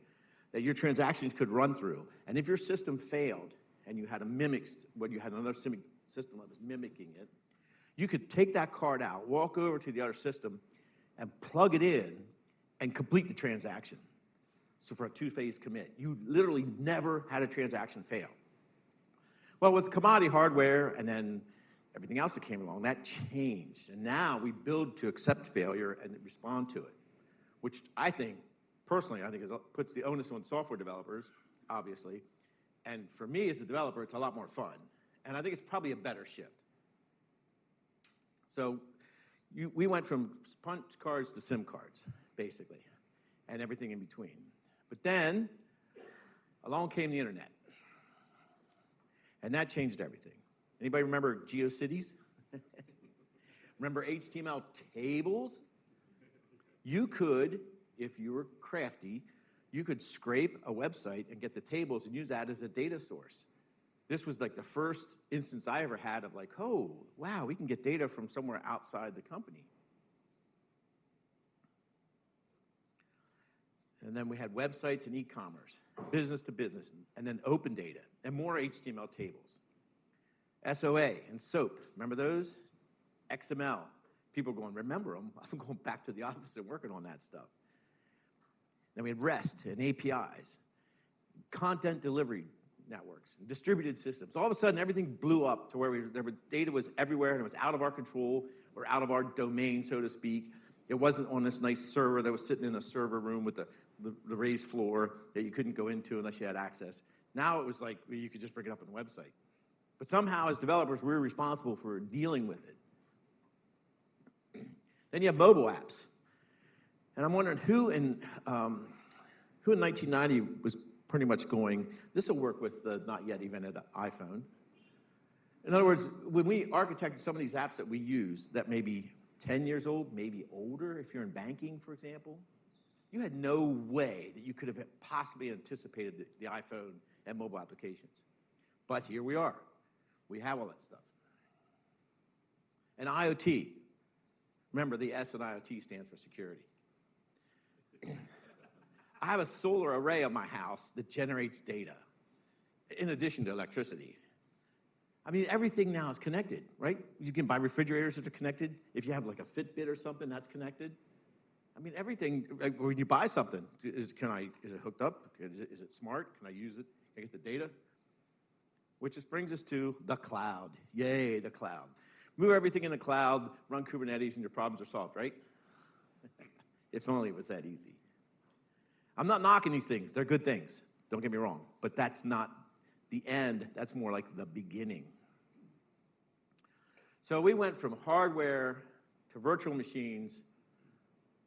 that your transactions could run through. And if your system failed, and you had you had another system that was mimicking it, you could take that card out, walk over to the other system, and plug it in, and complete the transaction. So for a two-phase commit, you literally never had a transaction fail. Well, with commodity hardware and then everything else that came along, that changed. And now we build to accept failure and respond to it, which I think, personally, puts the onus on software developers, obviously. And for me as a developer, it's a lot more fun. And I think it's probably a better shift. So we went from punch cards to SIM cards, basically, and everything in between. But then along came the internet. And that changed everything. Anybody remember GeoCities? Remember HTML tables? You could, if you were crafty, you could scrape a website and get the tables and use that as a data source. This was like the first instance I ever had of like, oh, wow, we can get data from somewhere outside the company. And then we had websites and e-commerce, business to business, and then open data, and more HTML tables. SOA and SOAP, remember those? XML. People are going, remember them? I'm going back to the office and working on that stuff. Then we had REST and APIs, content delivery networks, distributed systems. All of a sudden, everything blew up to where data was everywhere, and it was out of our control or out of our domain, so to speak. It wasn't on this nice server that was sitting in a server room with the raised floor that you couldn't go into unless you had access. Now it was like you could just bring it up on the website. But somehow, as developers, we're responsible for dealing with it. Then you have mobile apps. And I'm wondering who in 1990 was pretty much going, this will work with the not yet invented iPhone. In other words, when we architected some of these apps that we use that may be 10 years old, maybe older, if you're in banking, for example, you had no way that you could have possibly anticipated the iPhone and mobile applications. But here we are. We have all that stuff. And IoT. Remember, the S in IoT stands for security. I have a solar array on my house that generates data, in addition to electricity. I mean, everything now is connected, right? You can buy refrigerators that are connected. If you have like a Fitbit or something, that's connected. I mean, everything, when you buy something, is it hooked up? Is it smart? Can I use it? Can I get the data? Which just brings us to the cloud. Yay, the cloud. Move everything in the cloud, run Kubernetes, and your problems are solved, right? If only it was that easy. I'm not knocking these things. They're good things. Don't get me wrong. But that's not the end. That's more like the beginning. So we went from hardware to virtual machines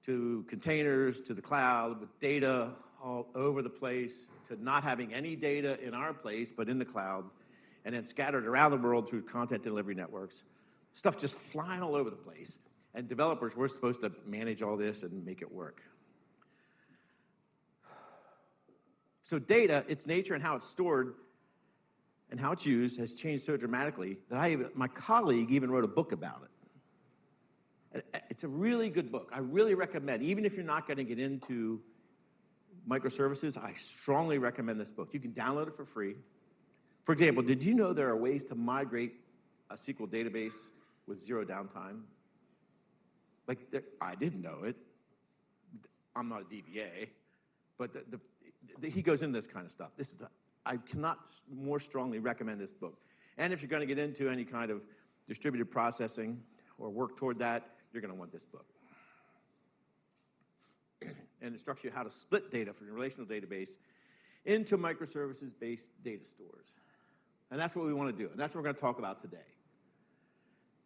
to containers to the cloud with data all over the place to not having any data in our place but in the cloud and then scattered around the world through content delivery networks. Stuff just flying all over the place. And developers were supposed to manage all this and make it work. So data, its nature and how it's stored and how it's used has changed so dramatically that my colleague even wrote a book about it. It's a really good book. I really recommend, even if you're not going to get into microservices, I strongly recommend this book. You can download it for free. For example, did you know there are ways to migrate a SQL database with zero downtime? I didn't know it. I'm not a DBA, but he goes into this kind of stuff. I cannot more strongly recommend this book. And if you're going to get into any kind of distributed processing or work toward that, you're going to want this book. And it instructs you how to split data from your relational database into microservices-based data stores. And that's what we want to do, and that's what we're going to talk about today.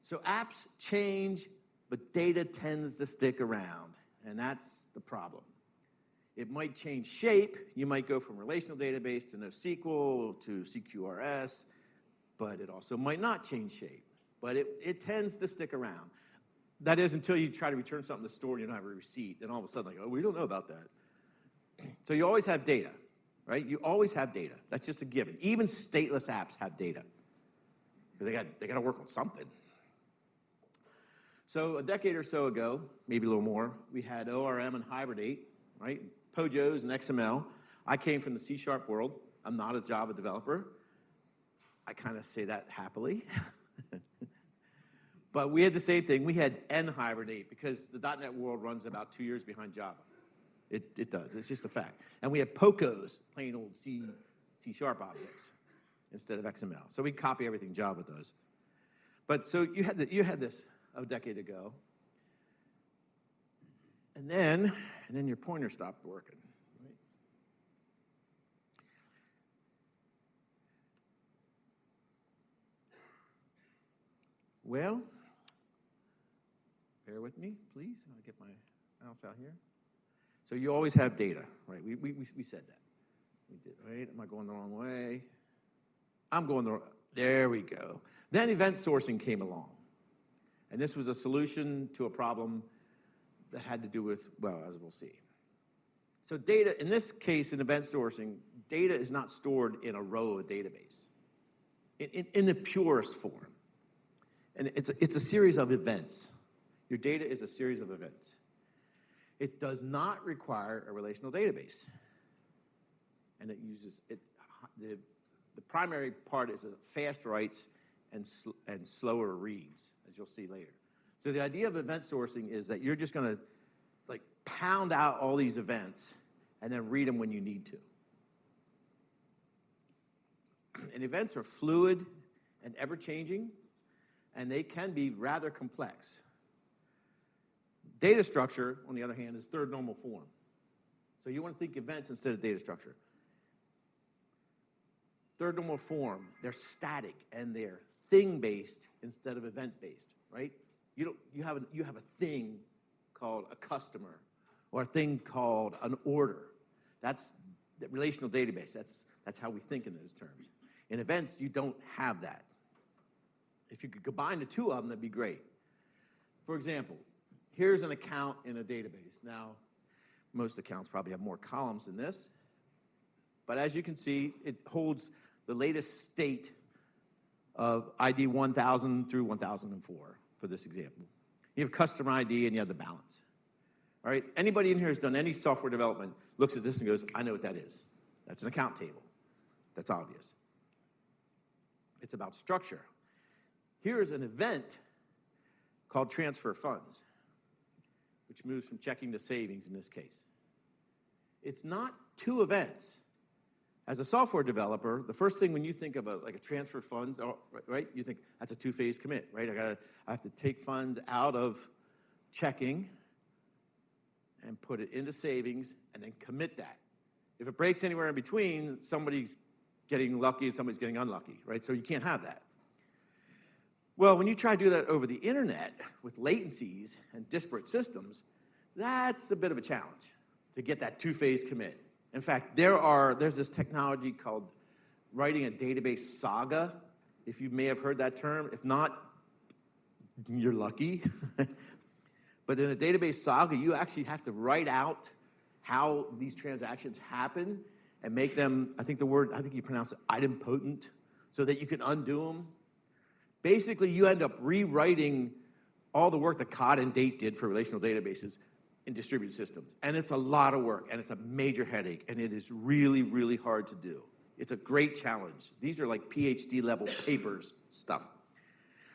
So apps change, but data tends to stick around, and that's the problem. It might change shape. You might go from relational database to NoSQL to Cqrs, but it also might not change shape. But it tends to stick around. That is until you try to return something to the store and you don't have a receipt. Then all of a sudden, we don't know about that. So you always have data, right? You always have data. That's just a given. Even stateless apps have data. They got to work on something. So a decade or so ago, maybe a little more, we had ORM and Hibernate, right? POJOs and XML. I came from the C# world. I'm not a Java developer. I kind of say that happily. But we had the same thing. We had NHibernate because the .NET world runs about 2 years behind Java. It does. It's just a fact. And we had POCOs, plain old C# objects, instead of XML. So we copy everything Java does. But so you had this a decade ago. And then your pointer stopped working. Right? Well, bear with me, please. I'll get my mouse out here. So you always have data, right? We said that. We did, right? Am I going the wrong way? I'm going the wrong. There we go. Then event sourcing came along. And this was a solution to a problem that had to do with, well, as we'll see. So data, in this case, in event sourcing, data is not stored in a row of a database in the purest form. And it's a series of events. Your data is a series of events. It does not require a relational database. And it uses, the primary part is fast writes and slower reads, as you'll see later. So the idea of event sourcing is that you're just going to pound out all these events and then read them when you need to. And events are fluid and ever-changing, and they can be rather complex. Data structure, on the other hand, is third normal form. So you want to think events instead of data structure. Third normal form, they're static and they're thing-based instead of event-based, right? You have a thing called a customer or a thing called an order. That's the relational database. That's how we think in those terms. In events, you don't have that. If you could combine the two of them, that'd be great. For example, here's an account in a database. Now, most accounts probably have more columns than this. But as you can see, it holds the latest state of ID 1000 through 1004 for this example. You have customer ID and you have the balance. All right, anybody in here who's done any software development looks at this and goes, I know what that is. That's an account table. That's obvious. It's about structure. Here's an event called transfer funds, which moves from checking to savings in this case. It's not two events. As a software developer, the first thing when you think of a transfer funds, right, you think that's a two-phase commit, right? I have to take funds out of checking and put it into savings and then commit that. If it breaks anywhere in between, somebody's getting lucky and somebody's getting unlucky, right? So you can't have that. Well, when you try to do that over the internet with latencies and disparate systems, that's a bit of a challenge to get that two-phase commit. In fact, there's this technology called writing a database Saga, if you may have heard that term. If not, you're lucky. But in a database Saga, you actually have to write out how these transactions happen and make them, I think you pronounce it idempotent, so that you can undo them. Basically, you end up rewriting all the work that Cod and Date did for relational databases in distributed systems. And it's a lot of work, and it's a major headache, and it is really, really hard to do. It's a great challenge. These are like PhD level papers stuff.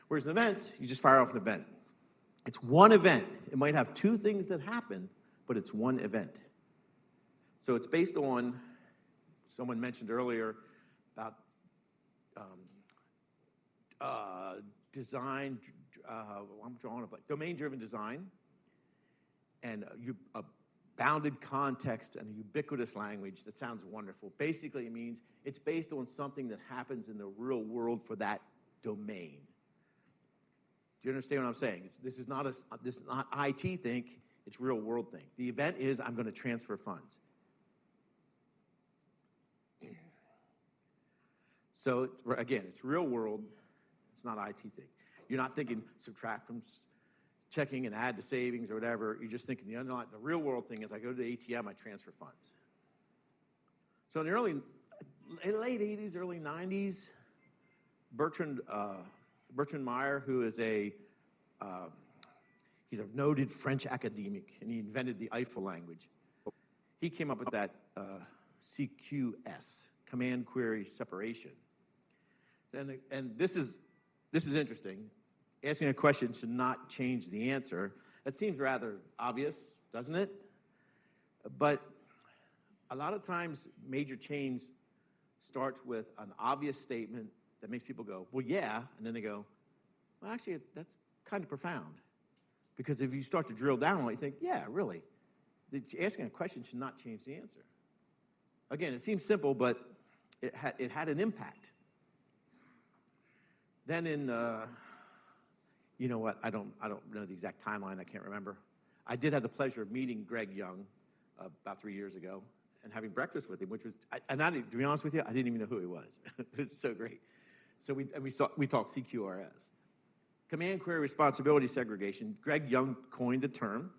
Whereas in events, you just fire off an event. It's one event. It might have two things that happen, but it's one event. So it's based on, someone mentioned earlier about design, I'm drawing up, domain-driven design, and a bounded context and a ubiquitous language that sounds wonderful. Basically, it means it's based on something that happens in the real world for that domain. Do you understand what I'm saying? This is not IT think, it's real world think. The event is I'm going to transfer funds. So again, it's real world, it's not IT think. You're not thinking subtract from checking and add to savings or whatever. You're just thinking the real world thing is I go to the ATM, I transfer funds. So in the late 80s, early 90s, Bertrand Meyer, who is he's a noted French academic, and he invented the Eiffel language. He came up with that Cqrs, command query separation. And this is interesting. Asking a question should not change the answer. That seems rather obvious, doesn't it? But a lot of times, major change starts with an obvious statement that makes people go, well, yeah, and then they go, well, actually, that's kind of profound. Because if you start to drill down on it, you think, yeah, really, asking a question should not change the answer. Again, it seems simple, but it had an impact. Then in, you know what, I don't know the exact timeline, I can't remember. I did have the pleasure of meeting Greg Young about 3 years ago and having breakfast with him, which was, to be honest with you, I didn't even know who he was. It was so great. So we talked CQRS. Command query responsibility segregation. Greg Young coined the term.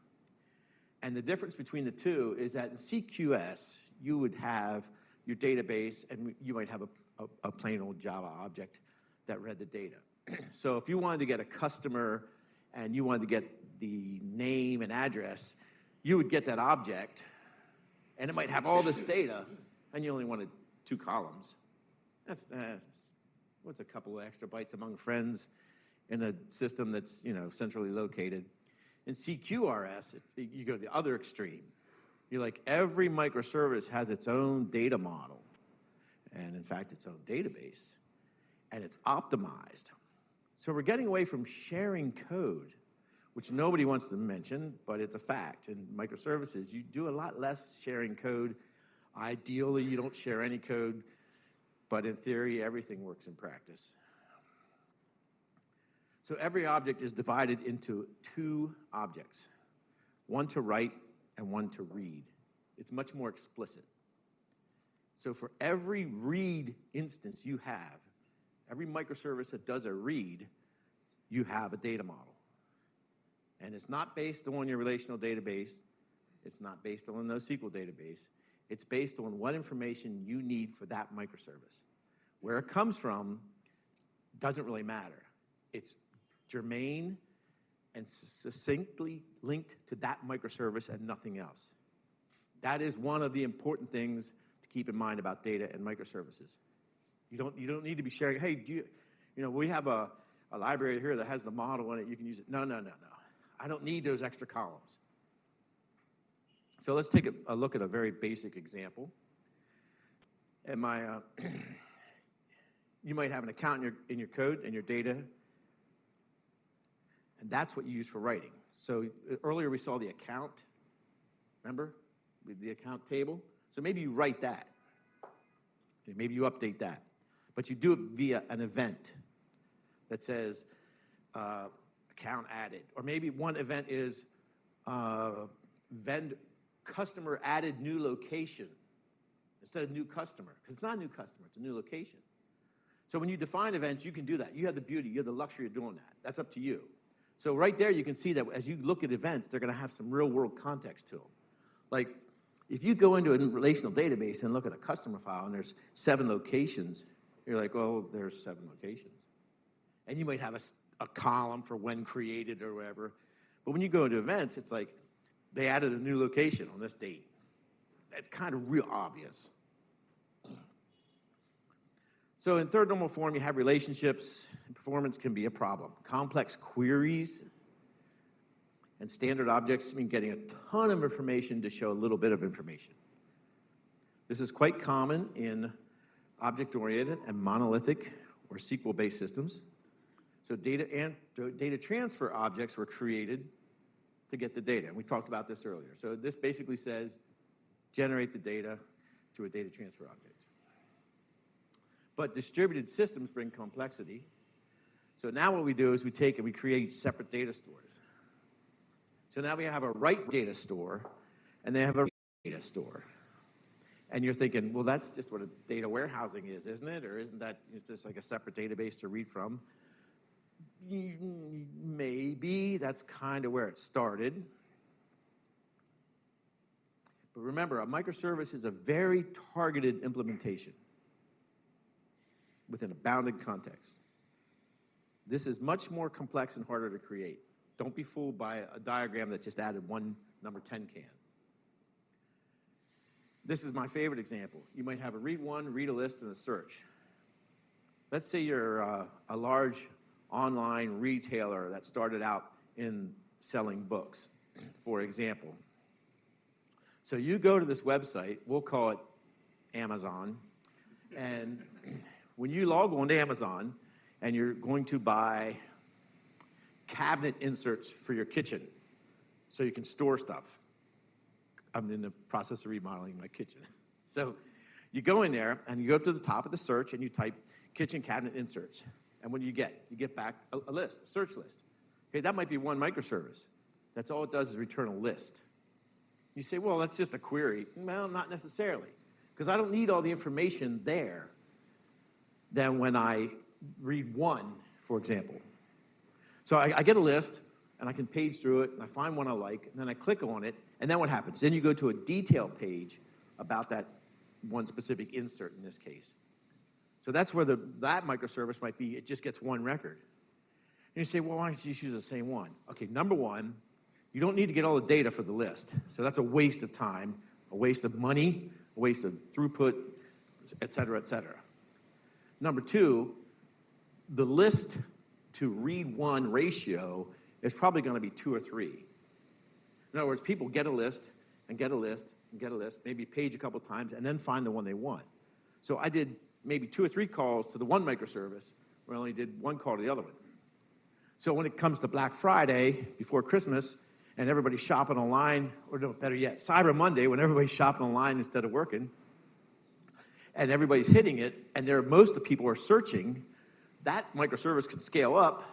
And the difference between the two is that in CQS, you would have your database, and you might have a plain old Java object that read the data. So if you wanted to get a customer and you wanted to get the name and address, you would get that object, and it might have all this data, and you only wanted 2 columns. That's what's a couple of extra bytes among friends in a system that's centrally located. In CQRS, you go to the other extreme. You're like, every microservice has its own data model, and in fact, its own database, and it's optimized. So we're getting away from sharing code, which nobody wants to mention, but it's a fact. In microservices, you do a lot less sharing code. Ideally, you don't share any code, but in theory, everything works in practice. So every object is divided into 2 objects, one to write and one to read. It's much more explicit. So for every read instance you have, every microservice that does a read, you have a data model. And it's not based on your relational database. It's not based on a NoSQL database. It's based on what information you need for that microservice. Where it comes from doesn't really matter. It's germane and succinctly linked to that microservice and nothing else. That is one of the important things to keep in mind about data and microservices. You don't need to be sharing, hey, we have a library here that has the model in it, you can use it. No. I don't need those extra columns. So let's take a look at a very basic example. And you might have an account in your code and your data, and that's what you use for writing. So earlier we saw the account. Remember? With the account table. So maybe you write that. Okay, maybe you update that. But you do it via an event that says account added. Or maybe one event is customer added new location instead of new customer. Because it's not a new customer, it's a new location. So when you define events, you can do that. You have the beauty, you have the luxury of doing that. That's up to you. So right there, you can see that as you look at events, they're going to have some real-world context to them. Like, if you go into a relational database and look at a customer file and there's 7 locations, you're like, well, there's 7 locations. And you might have a column for when created or whatever. But when you go into events, it's like they added a new location on this date. That's kind of real obvious. So in third normal form, you have relationships, and performance can be a problem. Complex queries and standard objects mean getting a ton of information to show a little bit of information. This is quite common in object-oriented and monolithic or SQL-based systems. So data transfer objects were created to get the data. And we talked about this earlier. So this basically says generate the data through a data transfer object. But distributed systems bring complexity. So now what we do is we take and we create separate data stores. So now we have a write data store, and they have a read data store. And you're thinking, well, that's just what a data warehousing is, isn't it? Or isn't that just like a separate database to read from? Maybe that's kind of where it started. But remember, a microservice is a very targeted implementation within a bounded context. This is much more complex and harder to create. Don't be fooled by a diagram that just added one number 10 can. This is my favorite example. You might have a read one, read a list, and a search. Let's say you're a large online retailer that started out in selling books, for example. So you go to this website, we'll call it Amazon, and when you log on to Amazon and you're going to buy cabinet inserts for your kitchen so you can store stuff. I'm in the process of remodeling my kitchen. So you go in there and you go up to the top of the search and you type kitchen cabinet inserts. And what do you get? You get back a list, a search list. Okay, that might be one microservice. That's all it does is return a list. You say, well, that's just a query. Well, not necessarily, because I don't need all the information there than when I read one, for example. So I get a list, and I can page through it, and I find one I like, and then I click on it, and then what happens? Then you go to a detail page about that one specific insert in this case. So that's where that microservice might be. It just gets one record. And you say, well, why don't you just use the same one? Okay, number one, you don't need to get all the data for the list. So that's a waste of time, a waste of money, a waste of throughput, et cetera, et cetera. Number two, the list to read one ratio is probably going to be 2 or 3. In other words, people get a list and get a list and get a list, maybe page a couple times, and then find the one they want. So I did maybe 2 or 3 calls to the one microservice, where I only did 1 call to the other one. So when it comes to Black Friday, before Christmas, and everybody's shopping online, or no, better yet, Cyber Monday, when everybody's shopping online instead of working, and everybody's hitting it, and most of the people are searching, that microservice can scale up,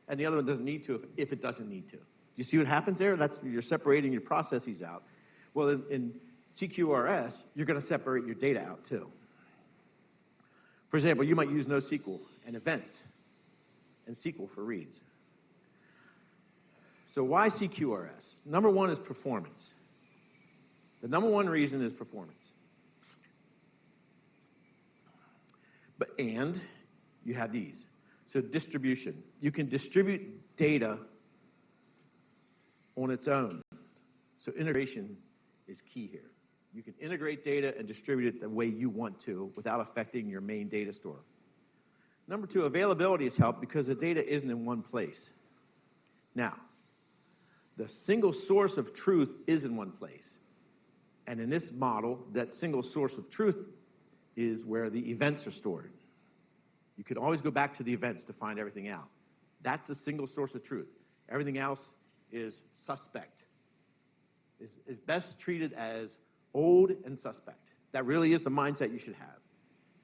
and the other one doesn't need to if it doesn't need to. Do you see what happens there? You're separating your processes out. Well, in Cqrs, you're going to separate your data out too. For example, you might use NoSQL and events and SQL for reads. So why Cqrs? Number one is performance. The number one reason is performance. And you have these. So distribution. You can distribute data on its own. So integration is key here. You can integrate data and distribute it the way you want to without affecting your main data store. Number two, availability is helped because the data isn't in one place. Now, the single source of truth is in one place. And in this model, that single source of truth is where the events are stored. You could always go back to the events to find everything out. That's the single source of truth. Everything else is suspect. is best treated as old and suspect. That really is the mindset you should have.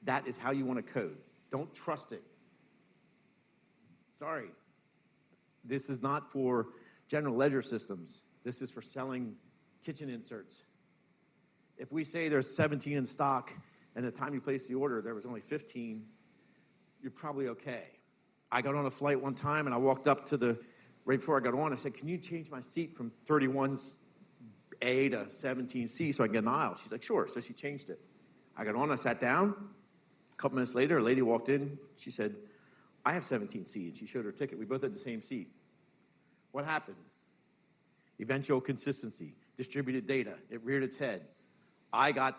That is how you want to code. Don't trust it. Sorry. This is not for general ledger systems. This is for selling kitchen inserts. If we say there's 17 in stock, and the time you place the order, there was only 15, you're probably okay. I got on a flight one time, and I walked up to right before I got on, I said, can you change my seat from 31A to 17C so I can get an aisle? She's like, sure. So she changed it. I got on, I sat down. A couple minutes later, a lady walked in. She said, I have 17C, and she showed her ticket. We both had the same seat. What happened? Eventual consistency, distributed data. It reared its head. I got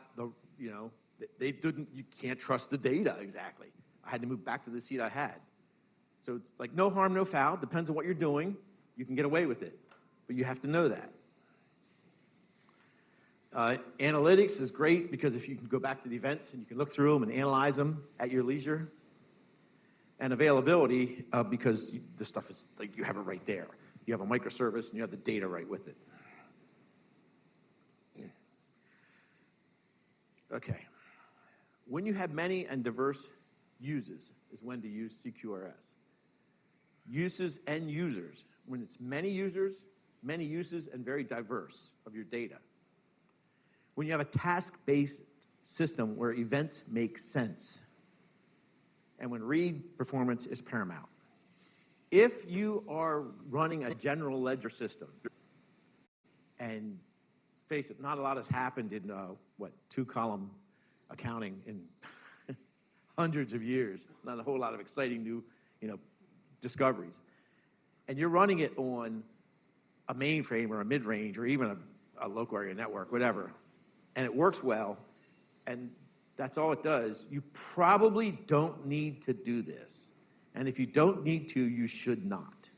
they didn't, you can't trust the data exactly. I had to move back to the seat I had. So it's like no harm, no foul. Depends on what you're doing. You can get away with it, but you have to know that. Analytics is great because if you can go back to the events and you can look through them and analyze them at your leisure. And availability, because the stuff is like you have it right there. You have a microservice and you have the data right with it. Okay. When you have many and diverse uses is when to use Cqrs. Uses and users. When it's many users, many uses, and very diverse of your data. When you have a task-based system where events make sense. And when read performance is paramount. If you are running a general ledger system, and face it, not a lot has happened in, two-column accounting in hundreds of years, not a whole lot of exciting new, discoveries. And you're running it on a mainframe or a mid-range or even a local area network, whatever, and it works well, and that's all it does, you probably don't need to do this. And if you don't need to, you should not.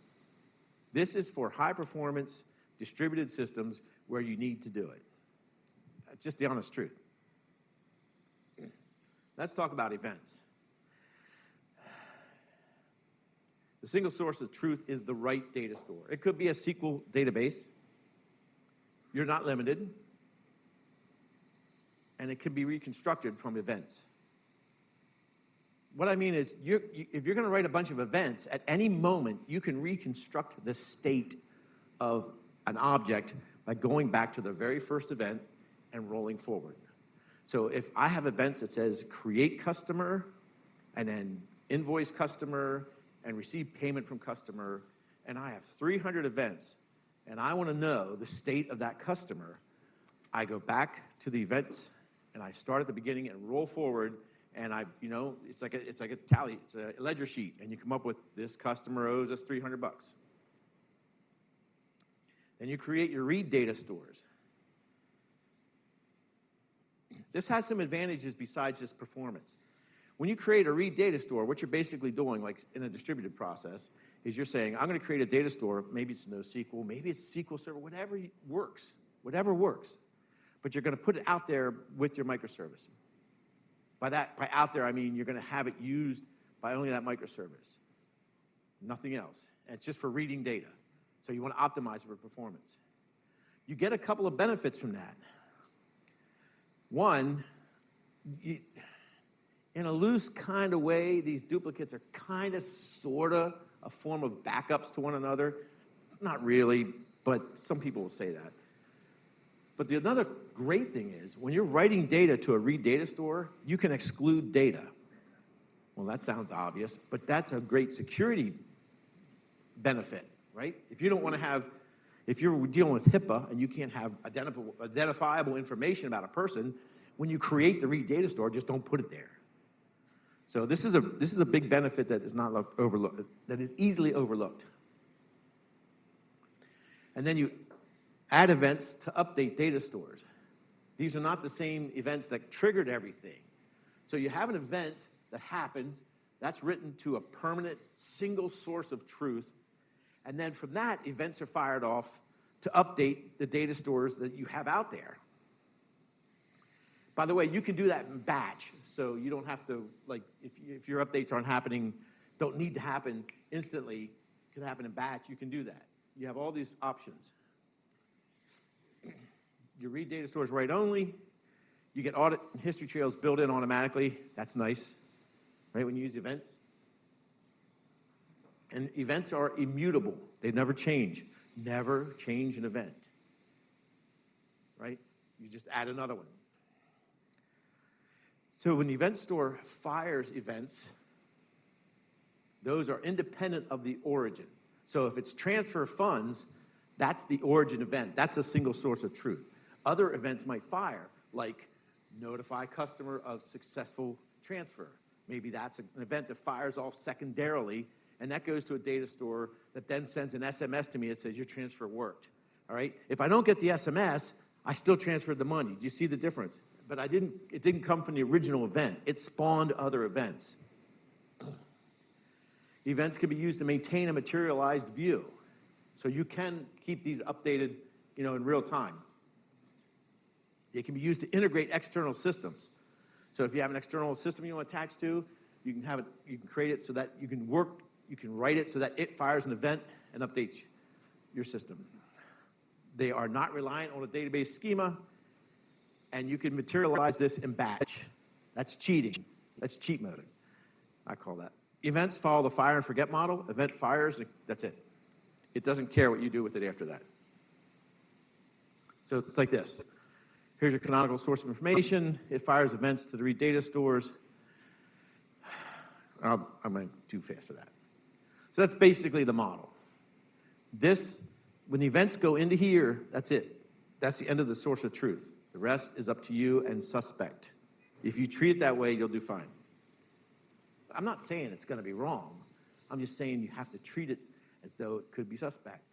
This is for high-performance distributed systems where you need to do it. That's just the honest truth. Let's talk about events. The single source of truth is the right data store. It could be a SQL database. You're not limited. And it can be reconstructed from events. What I mean is, if you're going to write a bunch of events, at any moment, you can reconstruct the state of an object by going back to the very first event and rolling forward. So if I have events that says create customer, and then invoice customer, and receive payment from customer, and I have 300 events, and I want to know the state of that customer, I go back to the events, and I start at the beginning and roll forward, and it's like a tally, it's a ledger sheet, and you come up with this customer owes us $300. Then you create your read data stores. This has some advantages besides just performance. When you create a read data store, what you're basically doing, like in a distributed process, is you're saying, I'm going to create a data store, maybe it's NoSQL, maybe it's SQL Server, whatever works. But you're going to put it out there with your microservice. By out there, I mean you're going to have it used by only that microservice. Nothing else. And it's just for reading data. So you want to optimize for performance. You get a couple of benefits from that. One, in a loose kind of way, these duplicates are kind of, sort of, a form of backups to one another. It's not really, but some people will say that. But another great thing is, when you're writing data to a read data store, you can exclude data. Well, that sounds obvious, but that's a great security benefit, right? If you don't want to have, if you're dealing with HIPAA and you can't have identifiable information about a person, when you create the read data store, just don't put it there. So this is a big benefit that is not overlooked, that is easily overlooked. And then you add events to update data stores. These are not the same events that triggered everything. So you have an event that happens, that's written to a permanent single source of truth, and then from that, events are fired off to update the data stores that you have out there. By the way, you can do that in batch, so you don't have to, like, if your updates don't need to happen instantly, can happen in batch, you can do that. You have all these options. You read data stores write-only. You get audit and history trails built in automatically. That's nice, right, when you use events. And events are immutable. They never change. Never change an event, right? You just add another one. So when the event store fires events, those are independent of the origin. So if it's transfer funds, that's the origin event. That's a single source of truth. Other events might fire, like notify customer of successful transfer. Maybe that's an event that fires off secondarily, and that goes to a data store that then sends an SMS to me that says your transfer worked. All right? If I don't get the SMS, I still transferred the money. Do you see the difference? But it didn't come from the original event. It spawned other events. Events can be used to maintain a materialized view. So you can keep these updated, in real time. They can be used to integrate external systems. So if you have an external system you want to attach to, you can create it so that you can write it so that it fires an event and updates your system. They are not reliant on a database schema, and you can materialize this in batch. That's cheating. That's cheat mode, I call that. Events follow the fire and forget model. Event fires, that's it. It doesn't care what you do with it after that. So it's like this. Here's your canonical source of information. It fires events to the read data stores. I'm going too fast for that. So that's basically the model. When the events go into here, that's it. That's the end of the source of truth. The rest is up to you and suspect. If you treat it that way, you'll do fine. I'm not saying it's going to be wrong. I'm just saying you have to treat it as though it could be suspect.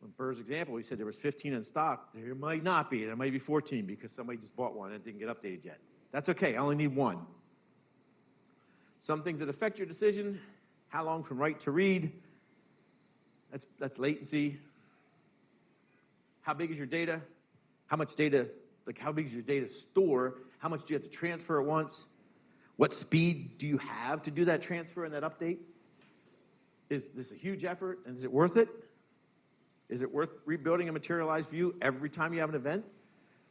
In Burr's example, he said there was 15 in stock. There might not be. There might be 14 because somebody just bought one and it didn't get updated yet. That's okay. I only need one. Some things that affect your decision, how long from write to read, that's latency. How big is your data? How much data, how big is your data store? How much do you have to transfer at once? What speed do you have to do that transfer and that update? Is this a huge effort, and is it worth it? Is it worth rebuilding a materialized view every time you have an event?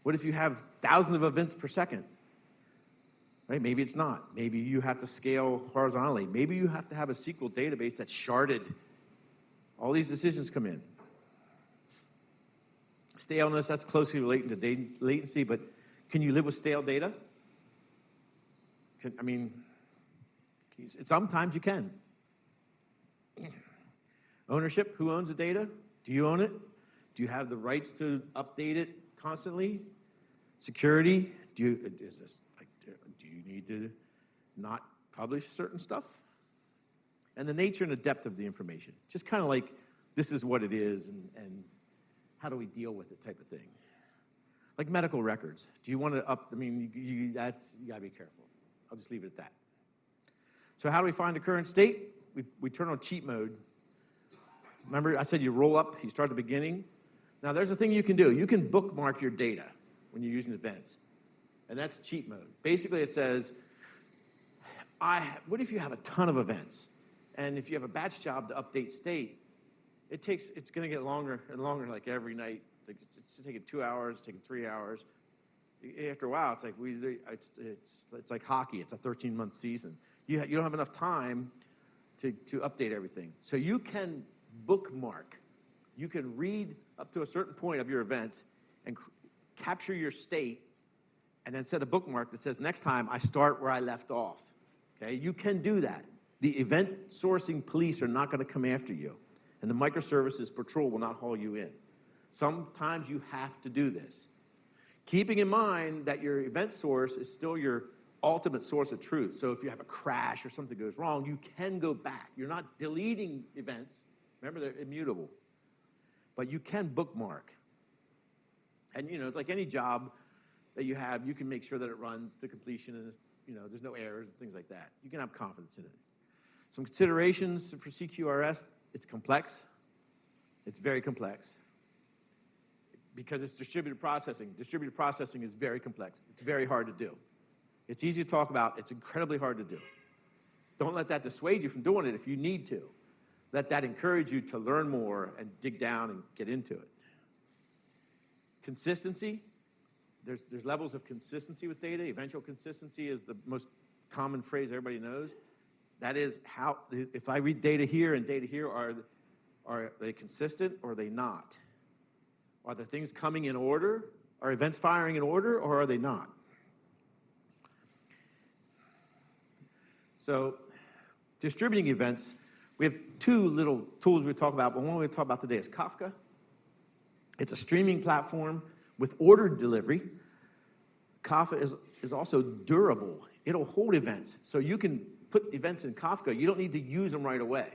What if you have thousands of events per second? Right? Maybe it's not. Maybe you have to scale horizontally. Maybe you have to have a SQL database that's sharded. All these decisions come in. Staleness, that's closely related to latency, but can you live with stale data? Sometimes you can. Ownership, who owns the data? Do you own it? Do you have the rights to update it constantly? Security, do you need to not publish certain stuff? And the nature and the depth of the information. Just kind of like, this is what it is, and how do we deal with it type of thing. Like medical records. Do you want to you gotta be careful. I'll just leave it at that. So how do we find the current state? We turn on cheat mode. Remember, I said you roll up, you start at the beginning. Now, there's a thing you can do. You can bookmark your data when you're using events, and that's cheat mode. Basically, it says, what if you have a ton of events, and if you have a batch job to update state, it's going to get longer and longer, like every night. It's taking 2 hours, it's taking 3 hours. After a while, it's like it's like hockey. It's a 13-month season. You don't have enough time to update everything. So you can bookmark. You can read up to a certain point of your events and capture your state and then set a bookmark that says, next time I start where I left off. Okay, you can do that. The event sourcing police are not going to come after you, and the microservices patrol will not haul you in. Sometimes you have to do this. Keeping in mind that your event source is still your ultimate source of truth. So if you have a crash or something goes wrong, you can go back. You're not deleting events. Remember, they're immutable. But you can bookmark. And, it's like any job that you have, you can make sure that it runs to completion and, there's no errors and things like that. You can have confidence in it. Some considerations for Cqrs, it's complex. It's very complex. Because it's distributed processing. Distributed processing is very complex. It's very hard to do. It's easy to talk about. It's incredibly hard to do. Don't let that dissuade you from doing it if you need to. Let that encourage you to learn more and dig down and get into it. Consistency. there's levels of consistency with data. Eventual consistency is the most common phrase everybody knows. That is how, if I read data here and data here, are they consistent or are they not? Are the things coming in order? Are events firing in order or are they not? So distributing events, we have two little tools we talk about, but one we're going to talk about today is Kafka. It's a streaming platform with ordered delivery. Kafka is also durable. It'll hold events. So you can put events in Kafka. You don't need to use them right away.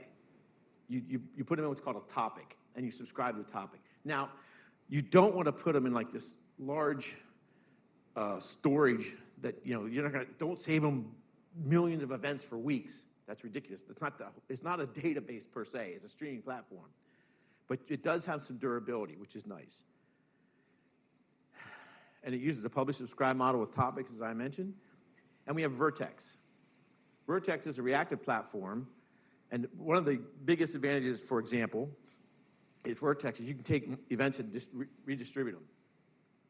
You put them in what's called a topic, and you subscribe to a topic. Now, you don't want to put them in like this large storage that, you're not going to, don't save them millions of events for weeks. That's ridiculous. It's not a database per se. It's a streaming platform. But it does have some durability, which is nice. And it uses a publish-subscribe model with topics, as I mentioned. And we have Vertex. Vertex is a reactive platform. And one of the biggest advantages, for example, is Vertex is you can take events and just redistribute them.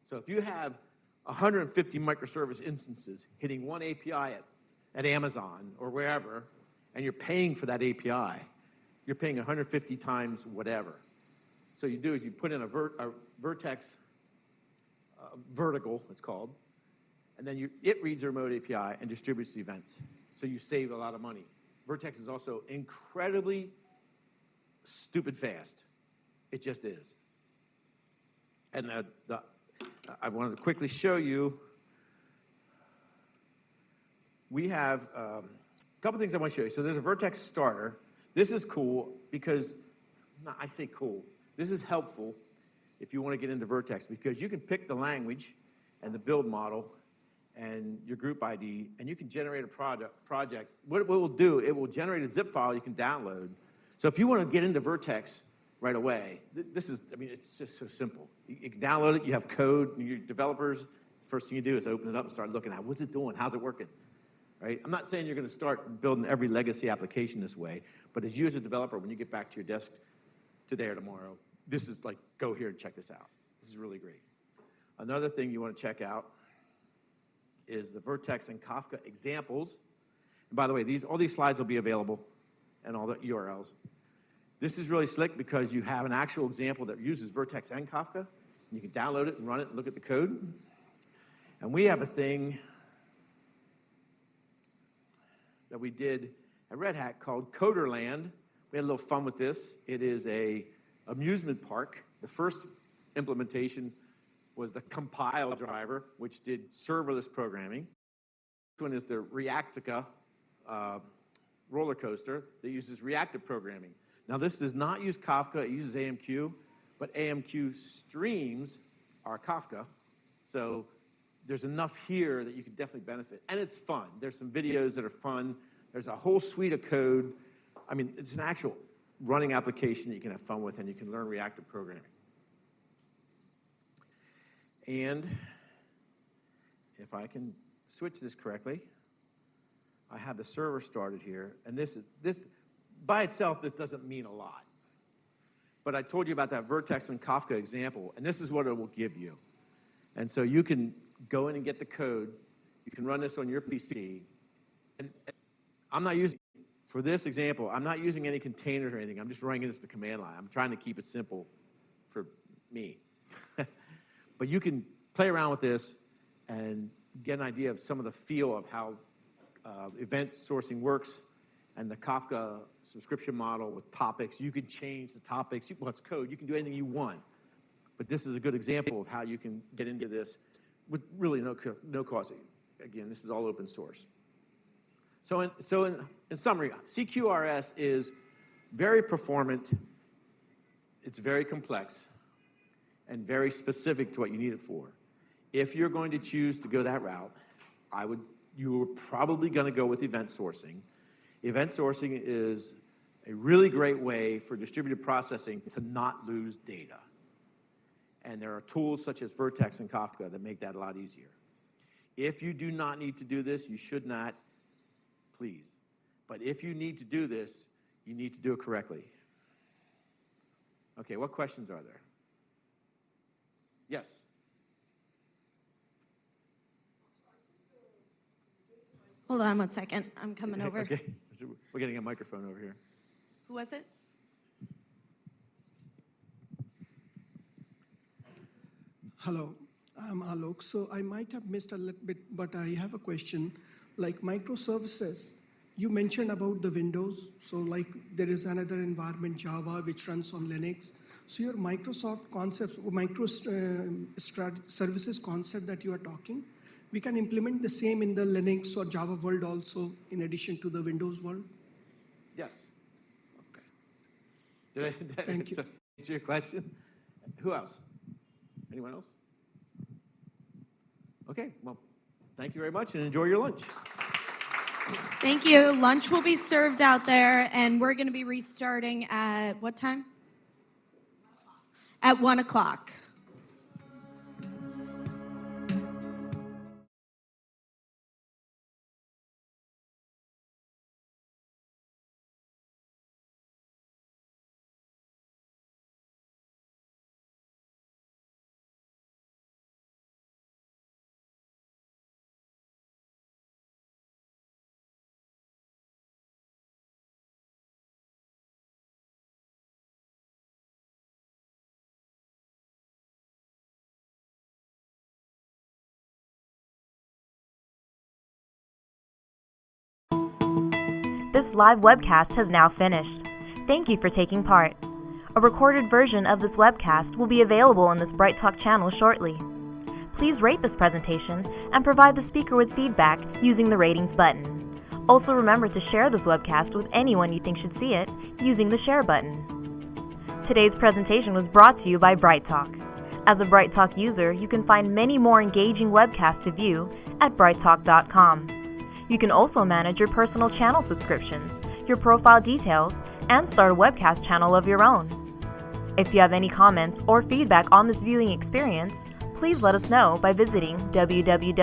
So if you have 150 microservice instances hitting one API at Amazon or wherever, and you're paying for that API, you're paying 150 times whatever. So you do is you put in a Vertex vertical, it's called, and then it reads the remote API and distributes the events. So you save a lot of money. Vertex is also incredibly stupid fast. It just is. And I wanted to quickly show you, we have a couple things I want to show you. So there's a Vertex Starter. This is cool because, I say cool, this is helpful if you want to get into Vertex because you can pick the language and the build model and your group ID, and you can generate a project. What it will do, it will generate a zip file you can download. So if you want to get into Vertex right away, it's just so simple. You can download it, you have code, and your developers, first thing you do is open it up and start looking at what's it doing, how's it working, right? I'm not saying you're going to start building every legacy application this way, but as you as a developer, when you get back to your desk today or tomorrow, this is like, go here and check this out. This is really great. Another thing you want to check out is the Vertex and Kafka examples. And by the way, all these slides will be available and all the URLs. This is really slick because you have an actual example that uses Vertex and Kafka. And you can download it and run it and look at the code. And we have a thing that we did at Red Hat called Coderland. We had a little fun with this. It is an amusement park. The first implementation was the compile driver, which did serverless programming. This one is the Reactica roller coaster that uses reactive programming. Now, this does not use Kafka. It uses AMQ, but AMQ streams are Kafka. So there's enough here that you can definitely benefit. And it's fun. There's some videos that are fun. There's a whole suite of code. I mean, it's an actual running application that you can have fun with, and you can learn reactive programming. And if I can switch this correctly, I have the server started here. And this by itself, this doesn't mean a lot. But I told you about that Vertex and Kafka example, and this is what it will give you. And so you can go in and get the code. You can run this on your PC. And I'm not using, for this example, I'm not using any containers or anything. I'm just running this to the command line. I'm trying to keep it simple for me. But you can play around with this and get an idea of some of the feel of how event sourcing works and the Kafka subscription model with topics. You can change the topics. Well, it's code. You can do anything you want. But this is a good example of how you can get into this with really no cost. Again, this is all open source. So in summary, Cqrs is very performant. It's very complex and very specific to what you need it for. If you're going to choose to go that route, you're probably going to go with event sourcing. Event sourcing is a really great way for distributed processing to not lose data. And there are tools such as Vertex and Kafka that make that a lot easier. If you do not need to do this, you should not, please. But if you need to do this, you need to do it correctly. Okay, what questions are there? Yes? Hold on 1 second. I'm coming over. Okay, we're getting a microphone over here. Who was it? Hello, I'm Alok. So I might have missed a little bit, but I have a question. Like microservices, you mentioned about the Windows. So like there is another environment, Java, which runs on Linux. So your Microsoft concepts, services concept that you are talking, we can implement the same in the Linux or Java world also, in addition to the Windows world? Yes. Okay. Did I Thank you. answer your question? Who else? Anyone else? Okay, well, thank you very much and enjoy your lunch. Thank you. Lunch will be served out there, and we're going to be restarting at what time? At 1 o'clock. This live webcast has now finished. Thank you for taking part. A recorded version of this webcast will be available on this Bright Talk channel shortly. Please rate this presentation and provide the speaker with feedback using the ratings button. Also remember to share this webcast with anyone you think should see it using the share button. Today's presentation was brought to you by Bright Talk. As a Bright Talk user, you can find many more engaging webcasts to view at brighttalk.com. You can also manage your personal channel subscriptions, your profile details, and start a webcast channel of your own. If you have any comments or feedback on this viewing experience, please let us know by visiting www